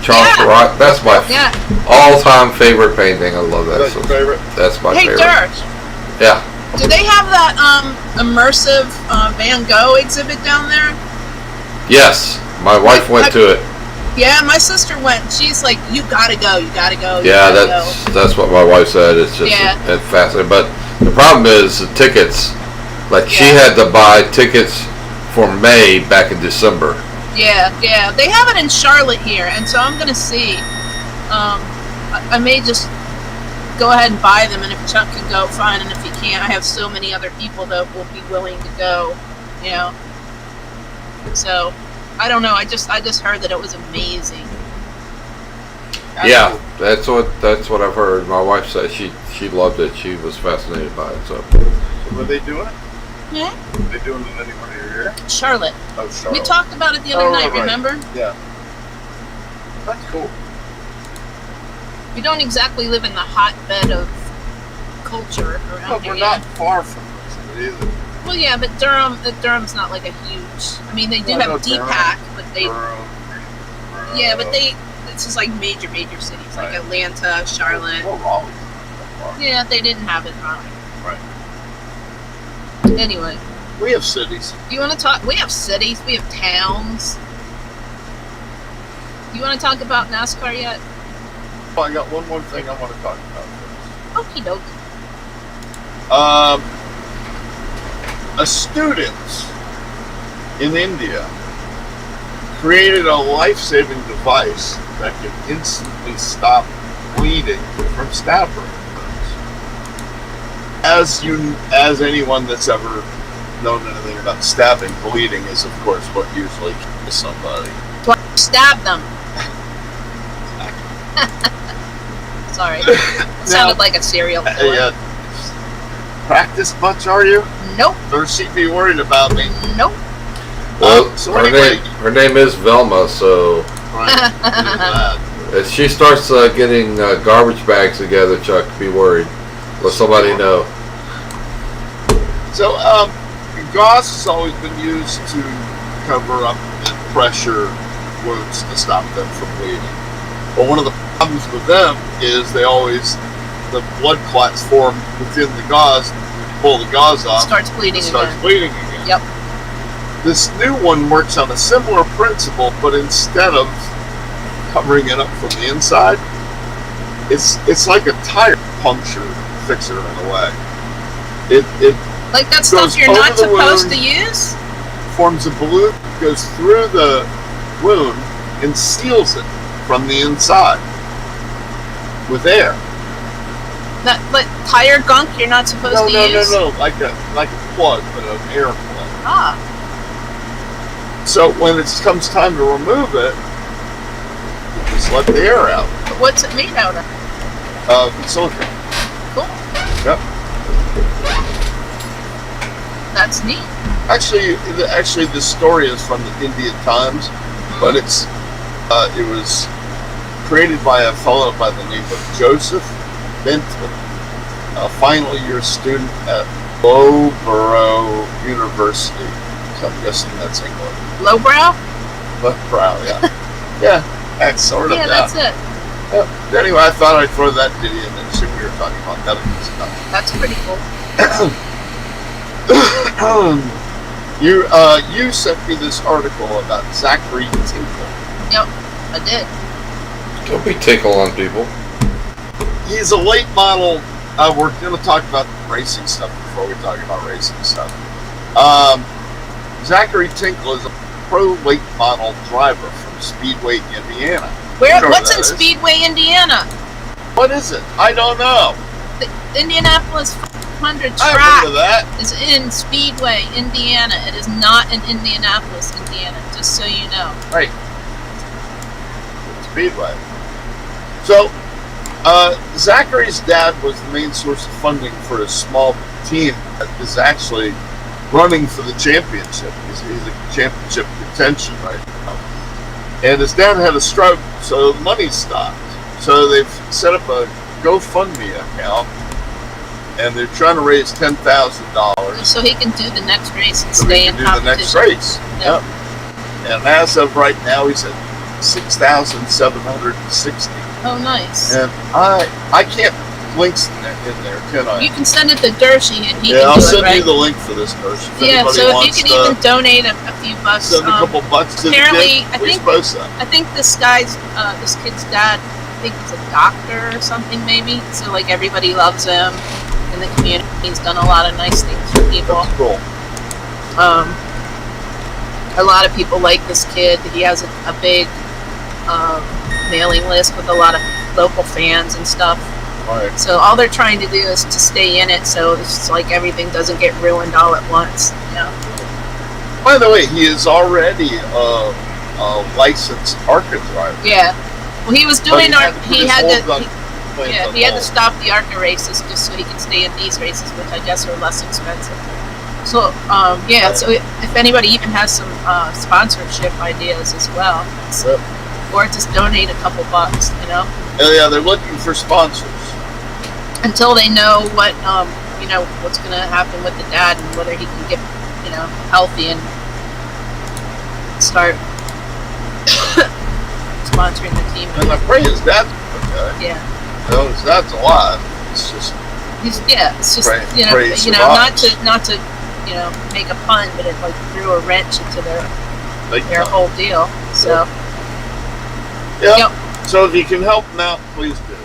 Charles Yeah. Perrault. That's my yeah. all-time favorite painting. I love that. That's your favorite. That's my Hey, favorite. Dirk, Yeah. do they have that immersive Van Gogh exhibit down there? Yes. My wife went to it. Yeah, my sister went. She's like, "You gotta go. You gotta go. You Yeah, gotta go." that's what my wife said. It's just Yeah. it's fascinating. But the problem is the tickets. Like she Yeah. had to buy tickets for May back in December. Yeah, yeah. They have it in Charlotte here, and so I'm gonna see. I may just go ahead and buy them, and if Chuck can go, fine. And if he can't, I have so many other people that will be willing to go. You know. So, I don't know. I just heard that it was amazing. Yeah, that's what I've heard. My wife said she loved it. She was fascinated by it. So So were they doing it? Yeah. Were they doing it anywhere near here? Charlotte. Oh, Charlotte. We talked about it the other Oh, night. right. Remember? Yeah. That's cool. We don't exactly live in the hotbed of culture around But here. we're you know? not far from it either. Well, yeah, but Durham's not like a huge. I mean, they do I know have Durham. DPAC, but they. Durham, Yeah, but this is like major cities like Right. Atlanta, Charlotte. Well, Raleigh's not far. Yeah, they didn't have it in Raleigh. Right. Anyway, We have cities. you want to talk? We have cities. We have towns. You want to talk about NASCAR yet? Oh, I got one more thing I want to talk about first. Okie doke. A student in India created a life-saving device that can instantly stop bleeding from stab wounds. As anyone that's ever known anything about stabbing, bleeding is of course what usually kills somebody. Stab them. Sorry, it sounded like a serial killer. Practice much, are you? Nope. Or she'd be worried about me. Nope. well, So her anyway- name is Velma. So Right. That. if she starts getting garbage bags together, Chuck, be worried. Let somebody know. So, gauze has always been used to cover up and pressure wounds to stop them from bleeding. But one of the problems with them is the blood clots form within the gauze. When you pull the gauze off, Starts bleeding it starts again. bleeding again. Yep. This new one works on a similar principle, but instead of covering it up from the inside, it's like a tire puncture fixer in a way. It Like that Goes stuff you're over not the supposed wound. to use? forms a balloon, goes through the wound, and seals it from the inside with air. That like tire gunk you're not supposed No, to no, use? no, no, like a plug, but an air plug. Ah, So when it comes time to remove it, just let the air out. What's it made out of? Silicon. Cool. Yep. That's neat. Actually, this story is from the Indian Times, but it was created by a fellow by the name of Joseph Benton, a final year student at Loughborough University. So I'm guessing that's England. Lowbrow? Loughborough, yeah. Yeah, that's sort of Yeah, that's it. Yeah. Anyway, I thought I'd throw that ditty in and see what we were talking about medical stuff. That's pretty cool. You sent me this article about Zachary Tinkle. Yep, I did. Don't be tickle on people. He's a late model. We're going to talk about racing stuff before we talk about racing stuff. Zachary Tinkle is a pro late model driver from Speedway, Indiana. What's in Speedway, Indiana? What is it? I don't know. The Indianapolis 500 I've heard track of that. is in Speedway, Indiana. It is not in Indianapolis, Indiana, just so you know. Right. Speedway. So, Zachary's dad was the main source of funding for a small team that is actually running for the championship. He's a championship contention right now. And his dad had a stroke, so the money stopped. So they've set up a GoFundMe account, and they're trying to raise $10,000 So he can do the next race and so stay he in can do the next competition. race. Yep. And as of right now, he's at 6,760. Oh, nice. And I can't links in there, can I? You can send it to Dershie and he Yeah, can I'll do send it, right? you the link for this person. Yeah, so if you can even donate a few bucks. send a couple bucks to apparently, the kid, I think this kid's dad, I think he's a doctor or something maybe. So like everybody loves him in the community. He's done a lot of nice things for people. That's cool. A lot of people like this kid. He has a big mailing list with a lot of local fans and stuff. Right. So all they're trying to do is to stay in it, so it's like everything doesn't get ruined all at once. You know? By the way, he is already a licensed ARCA driver. Yeah. Well, he was doing he had to stop the ARCA races just so he can stay in these races, which I guess are less expensive. So yeah. So if anybody even has some sponsorship ideas as well, or just donate a couple bucks, you know. Yeah, they're looking for sponsors. Until they know what what's going to happen with the dad and whether he can get healthy and start sponsoring the team. And I pray his dad's okay. Yeah. His dad's alive. It's just It's just pray he not survives. to make a pun, but it like threw a wrench into their whole deal. So yeah. Yep. So if you can help him out, please do.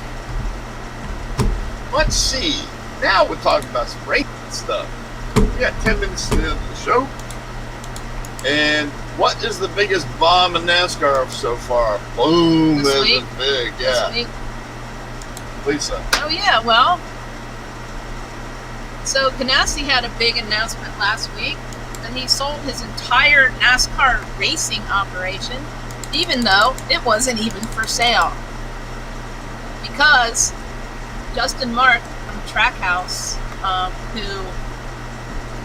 Let's see. Now we're talking about some racing stuff. We got 10 minutes to the end of the show. And what is the biggest bomb in NASCAR so far? Boom This isn't week? big. this Yeah. week. Lisa. Oh yeah, well. So Ganassi had a big announcement last week that he sold his entire NASCAR racing operation, even though it wasn't even for sale. Because Justin Mark from Trackhouse, who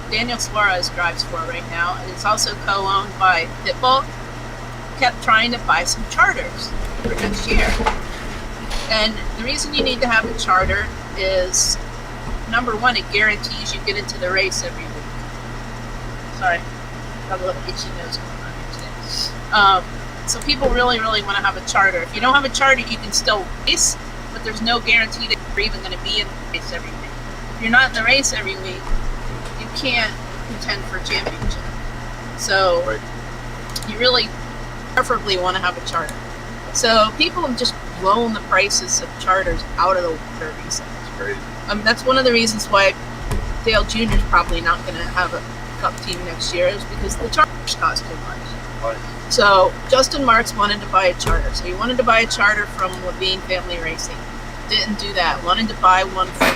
Daniel Suarez drives for right now, and it's also co-owned by Pitbull, kept trying to buy some charters for next year. And the reason you need to have a charter is, number one, it guarantees you get into the race every week. Sorry, got a little itchy nose going on here today. So people really, really want to have a charter. If you don't have a charter, you can still race, but there's no guarantee that you're even going to be in the race every week. If you're not in the race every week, you can't contend for a championship. So Right. you really preferably want to have a charter. So people have just blown the prices of charters out of the water recently. It's crazy. That's one of the reasons why Dale Jr. is probably not going to have a cup team next year, is because the charters cost too much. Right. So Justin Marks wanted to buy a charter. So he wanted to buy a charter from Levine Family Racing. Didn't do that. Wanted to buy one from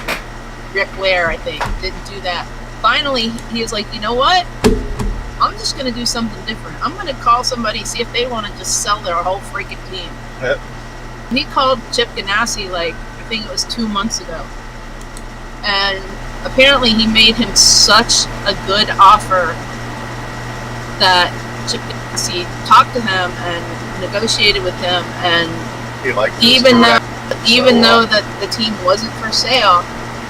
Rick Ware, I think. Didn't do that. Finally, he was like, you know what? I'm just going to do something different. I'm going to call somebody, see if they want to just sell their whole freaking team. Yep. He called Chip Ganassi like I think it was 2 months ago, and apparently he made him such a good offer that Chip Ganassi talked to him and negotiated with him, and He liked his even though so, that the team wasn't for sale,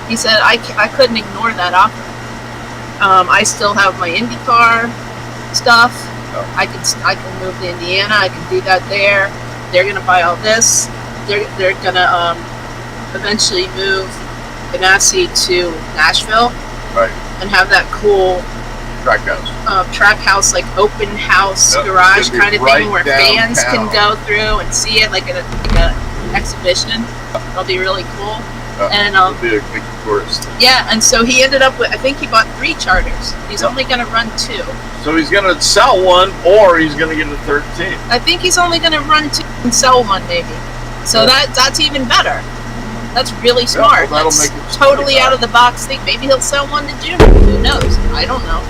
he said I couldn't ignore that offer. I still have my IndyCar stuff. Oh. I can move to Indiana. I can do that there. They're gonna buy all this. They're gonna eventually move Ganassi to Nashville, right, and have that cool track house. track house, like open house Yep, garage it's gonna be kind of right thing where fans can downtown. go through and see it like a exhibition. It'll be really cool. And It'll be a big tourist thing. yeah, and so he ended up with, I think he bought 3 charters. He's only going to run 2. So he's going to sell one, or he's going to get a third team. I think he's only going to run 2 and sell 1 maybe. So that's even better. That's really smart. well, that'll That's make it totally better. out of the box thing. Maybe he'll sell 1 to Junior. Who knows? I don't know.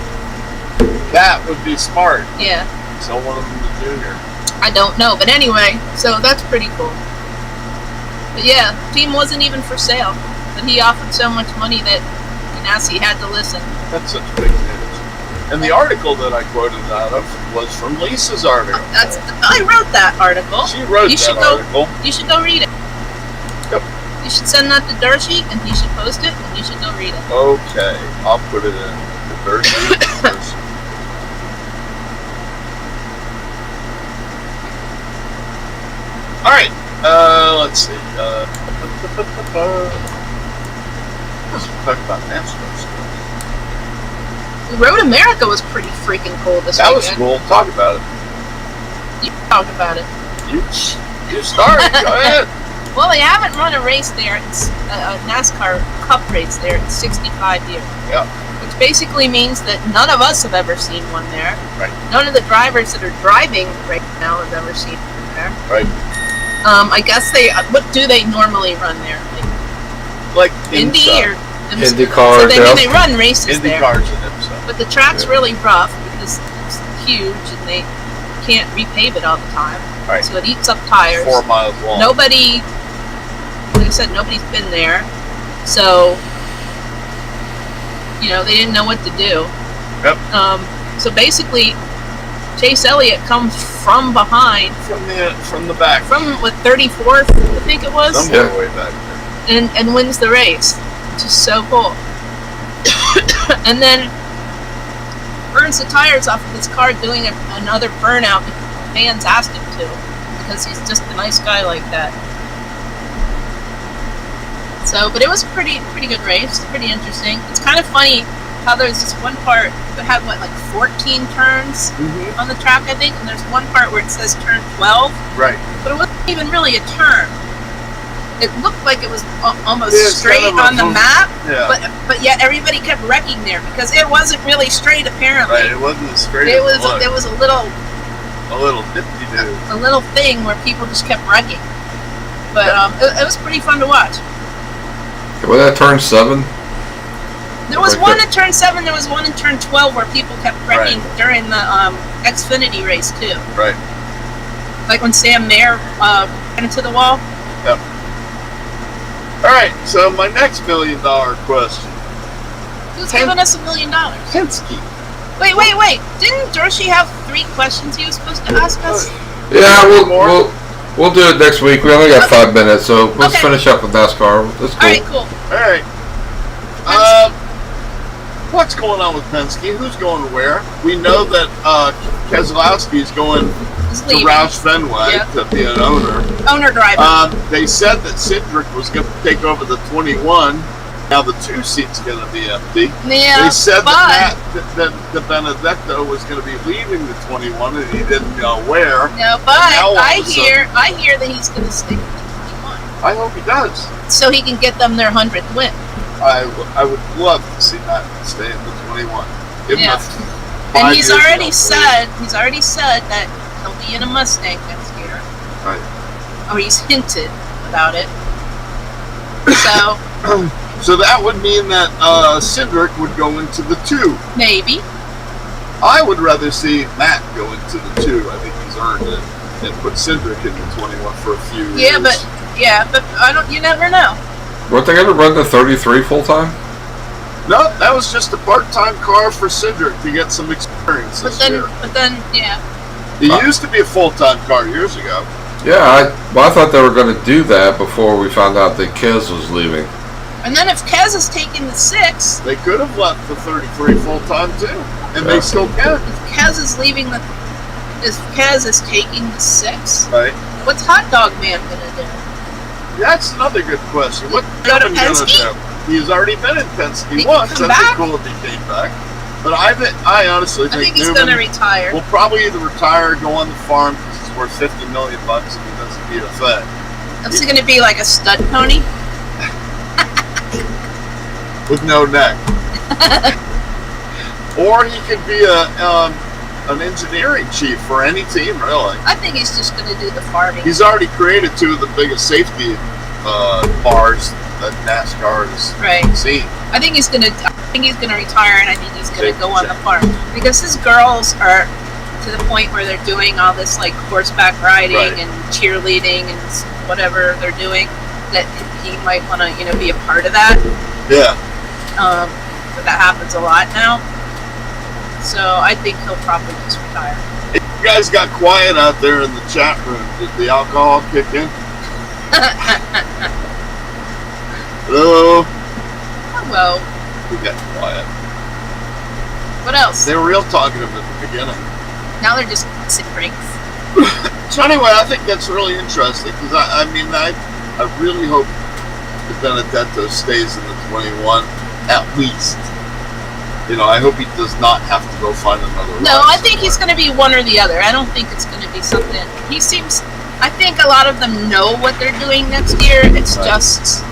That would be smart. Yeah, Sell one of them to Junior. I don't know. But anyway, so that's pretty cool. But yeah, team wasn't even for sale. But he offered so much money that Ganassi had to listen. That's such big news. And the article that I quoted out of was from Lisa's article. I wrote that article. She wrote You should that go- article. You should go read it. Yep. You should send that to Darcy, and he should post it, and you should go read it. Okay, I'll put it in the third first. All right. Let's see. Let's talk about NASCAR stuff. Road America was pretty freaking cool this That was weekend. cool. Talk about it. You talk about it. You start. Go ahead. Well, they haven't run a race there, a NASCAR Cup race there in 65 years. Yeah. Which basically means that none of us have ever seen one there. Right. None of the drivers that are driving right now have ever seen one there. Right. I guess what do they normally run there? Like Like Indy or IMSA? IndyCar, So yeah. they run races Indy there. cars and IMSA. But the track's Yeah. really rough because it's huge and they can't repave it all the time. Right. So it eats up tires. 4 miles long. Nobody, like I said, nobody's been there. So, they didn't know what to do. Yep. So basically, Chase Elliott comes from behind, From the back. from 34th, I think it was, Somewhere Yeah. way back there. and wins the race, which is so cool. And then burns the tires off of his car doing another burnout because fans asked him to, because he's just a nice guy like that. So, but it was a pretty good race, pretty interesting. It's kind of funny how there's this one part that had like 14 turns on the track, I think, and there's one part where it says turn 12, Right. but it wasn't even really a turn. It looked like it was almost Yeah, it's straight kind of on the map, Yeah. but yet everybody kept wrecking there because it wasn't really straight. Apparently, Right. It wasn't as straight it as was it looked. there was a little dipsy-do. a little thing where people just kept wrecking. But it was pretty fun to watch. Was that turn 7? There was Right one there. in turn 7. There was one in turn 12 where people kept wrecking during the Xfinity race too. Right. Like when Sam Mayer ran into the wall. All right. So my next $1 million question. Who's giving us $1 million? Penske. Wait! Didn't Dorsey have 3 questions he was supposed to ask us? Yeah, More? we'll do it next week. We only got 5 minutes, so let's Okay. finish up with NASCAR. That's cool. All right, cool. All right. What's going on with Penske? Who's going where? We know that Keselowski is going He's to leaving. Roush Fenway Yep. to be an owner. Owner driver. They said that Cindric was going to take over the 21. Now the 2 seat's going to be empty. Yeah, They said but that Benedetto was going to be leaving the 21, and he didn't know where. no, but now all I of a hear that he's going to stick with the 21, I hope he does. so he can get them their 100th win. I would love to see Matt stay in the 21. Give him Yeah. a And 5 he's years already ago, said that he'll be in a Mustang next year. Right. Or he's hinted about it. So So that would mean that Cindric would go into the 2. maybe. I would rather see Matt go into the 2. I think he's earned it. and put Cindric in the 21 for a few Yeah, years. but I don't. You never know. Weren't they going to run the 33 full time? No, that was just a part-time car for Cindric to get some experience But this then, year. yeah. It used to be a full-time car years ago. Yeah, I thought they were going to do that before we found out that Kez was leaving. And then if Kez is taking the 6, They could have left the 33 full-time too, and Yeah. they still can, if Kez is leaving the, if Kez is taking the 6, right? what's Hot Dog Man gonna do? That's another good question. What Go to Kevin gonna Penske? do? He's already been in Penske He can once. come That'd back? be cool if he came back. But I honestly I think think he's Newman gonna retire. will probably either retire or go on the farm because it's worth $50 million and he doesn't need a thing. Is he gonna be like a stud pony? With no neck. Or he could be an engineering chief for any team, really. I think he's just gonna do the farming. He's already created two of the biggest safety bars that NASCAR has Right. seen. I think he's gonna retire, and I think he's gonna go on the farm because his girls are to the point where they're doing all this like horseback riding Right. and cheerleading and whatever they're doing. That he might want to, be a part of that. Yeah. But that happens a lot now. So I think he'll probably just retire. You guys got quiet out there in the chat room. Did the alcohol kick in? Hello? Well, We got quiet. what else? They were real talkative at the beginning. Now they're just sit breaks. So anyway, I think that's really interesting because I really hope that Benedetto stays in the 21 at least. I hope he does not have to go find another. No, ride I think he's somewhere. going to be one or the other. I don't think it's going to be something. I think a lot of them know what they're doing next year. It's Right. just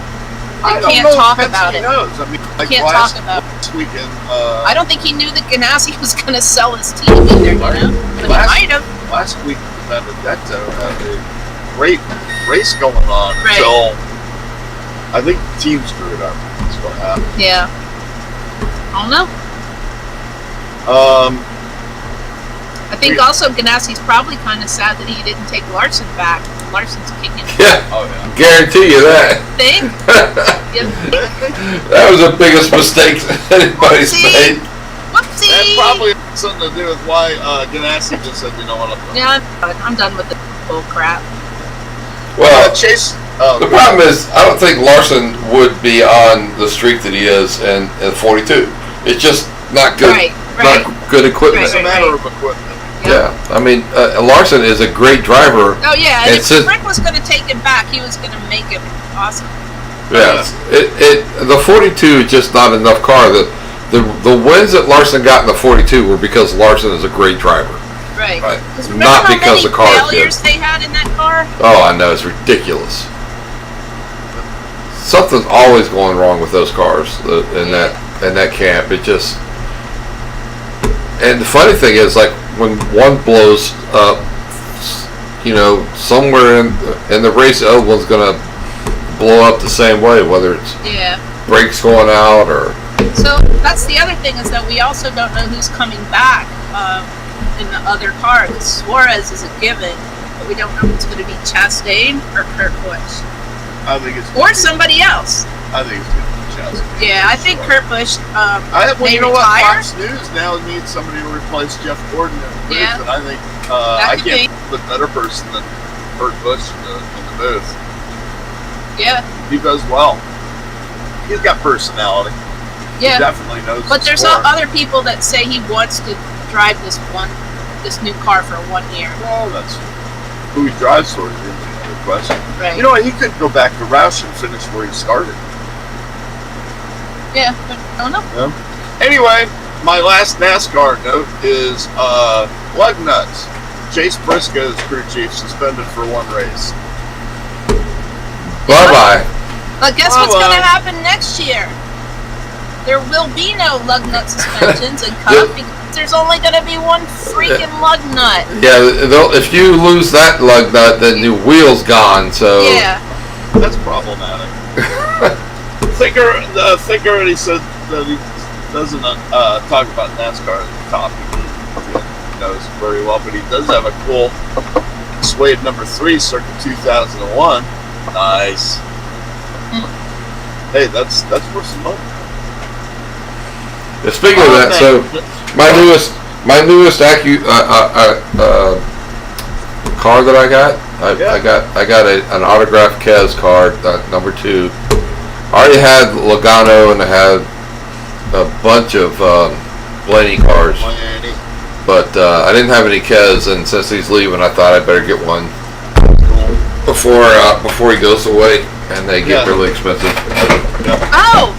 I they don't can't know if talk Penske about it. knows. I mean, like Can't last, talk about last weekend. I don't think he knew that Ganassi was going to sell his team either. Right. But he Last- might have. Last week, Benedetto had a great race going on Right. until I think the team screwed up. That's what happened. Yeah. I don't know. I think also Ganassi's probably kind of sad that he didn't take Larson back. Larson's kicking Yeah, Oh yeah. guarantee you that. thing. Yeah. That was the biggest mistake anybody's Whoopsie. made. Whoopsie. That probably had something to do with why Ganassi just said, you know what, I'm done with the bull crap. Well, Chase. the problem is, I don't think Larson would be on the streak that he is in 42. It's just not good, Right. not good equipment. It's a matter of equipment. Yeah, I mean, Larson is a great driver. Oh yeah, And and if since- Rick was going to take him back, he was going to make him awesome. Yes, the 42 is just not enough car. The wins that Larson got in the 42 were because Larson is a great driver. Right. Right. 'Cause remember Not how because many the car's failures they had in that car? Oh, I know, it's ridiculous. Something's always going wrong with those cars in that camp. It just, and the funny thing is, like when one blows up, somewhere in the race, the other one's gonna blow up the same way, whether it's Yeah. brakes going out or. So that's the other thing is that we also don't know who's coming back in the other car. 'Cause Suarez is a given, but we don't know if it's going to be Chastain or Kurt Busch I think it's. or somebody else. I think it's going to be Chastain. Yeah, I think Kurt Busch may you know what? retire. Fox News now needs somebody to replace Jeff Gordon in the booth, Yeah. and I think That I could can't put a better person than Kurt Busch in the booth. Yeah, He does well. He's got personality. He yeah. definitely knows. But the there's sport. other people that say he wants to drive this new car for 1 year. Well, that's who he drives for. Is the other question. Right. You know what? He could go back to Roush and finish where he started. Yeah, but I don't know. Anyway, my last NASCAR note is lug nuts. Chase Briscoe's crew chief suspended for one race. Bye-bye. But guess what's Bye-bye. going to happen next year? There will be no lug nut suspensions in Cup because there's only going to be one freaking lug nut. Yeah, if you lose that lug nut, then the wheel's gone. So Yeah. That's problematic. Thicker already said that he doesn't talk about NASCAR at the top. He knows very well, but he does have a cool Wade number 3, circa 2001. Nice. Hey, that's worth some money. Yeah, speaking of that, so my newest car that I got, I got an autographed Kez card, number 2. I already had Logano and I had a bunch of Blaney cars, Miami. but I didn't have any Kez, and since he's leaving, I thought I'd better get one before he goes away, and they get really expensive. Oh,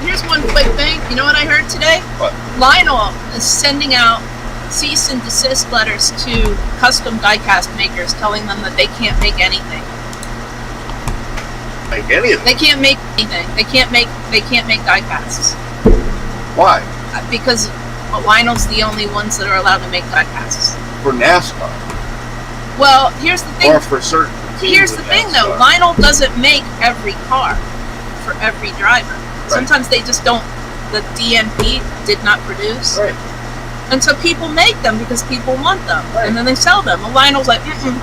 here's one quick thing. You know what I heard today? What? Lionel is sending out cease and desist letters to custom diecast makers, telling them that they can't make anything. Make any of them. They can't make anything. They can't make diecasts Why? because Lionel's the only ones that are allowed to make diecasts. For NASCAR. Well, here's the thing. Or for certain teams Here's in the thing, though. NASCAR. Lionel doesn't make every car for every driver. Right. Sometimes they just don't. The DNP did not produce. Right. And so people make them because people want them, Right. and then they sell them. Well, Lionel's like,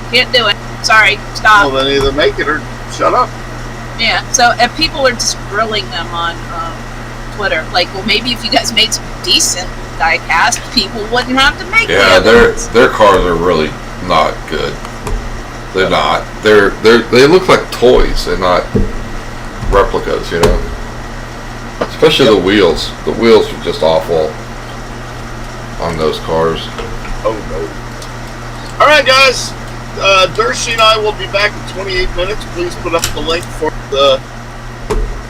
can't do it. Sorry, stop. Well, then either make it or shut up. Yeah. So and people are just grilling them on Twitter. Like, well, maybe if you guys made some decent diecast, people wouldn't have to make. Yeah, the other ones. their cars are really not good. They're not. They look like toys. They're not replicas, you know. Especially the wheels. The wheels are just awful on those cars. Oh no. All right, guys. Dershie and I will be back in 28 minutes. Please put up the link for the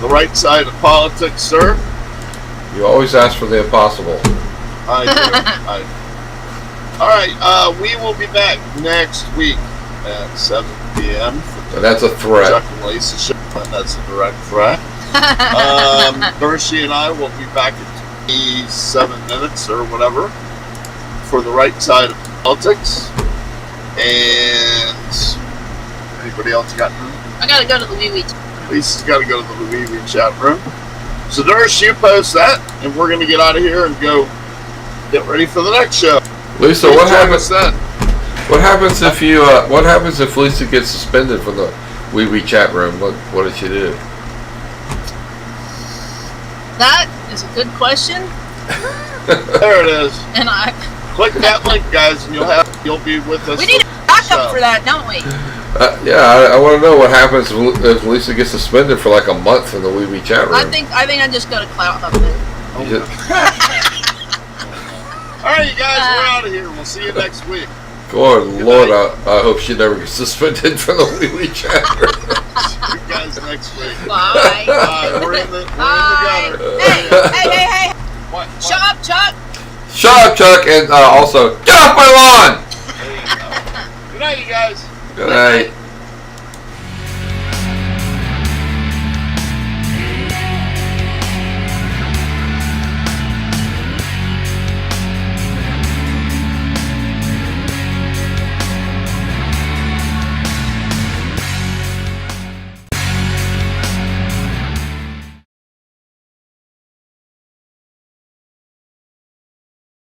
right side of politics, sir. You always ask for the impossible. I do. All right. We will be back next week at 7 p.m. for And that's a threat. Chuck and Lisa show, and that's a direct threat. Dershie and I will be back in 27 minutes or whatever for the right side of politics. And anybody else got anything? I gotta go to the wee wee. Lisa's got to go to the Wee Wee chat room. So Dersh, you post that, and we're going to get out of here and go get ready for the next show. Lisa, Please what join happens us then? What happens if you? What happens if Lisa gets suspended from the Wee Wee chat room? What does she do? That is a good question, There it is. and Click that link, guys, and you'll be with us. we need a backup for that, don't we? Yeah, I want to know what happens if Lisa gets suspended for like a month in the Wee Wee chat room. I think I just go to Clout Hub then. You just- All right, you guys, we're out of here. We'll see you next week. Good Lord, I hope she never gets suspended from the Wee Wee chat room. See you guys next week. Bye. Bye. We're in the Bye. gutter. Hey. What? Shut up, Chuck. Shut up, Chuck, and also get off my lawn. There you go. Good night, you guys. Good night.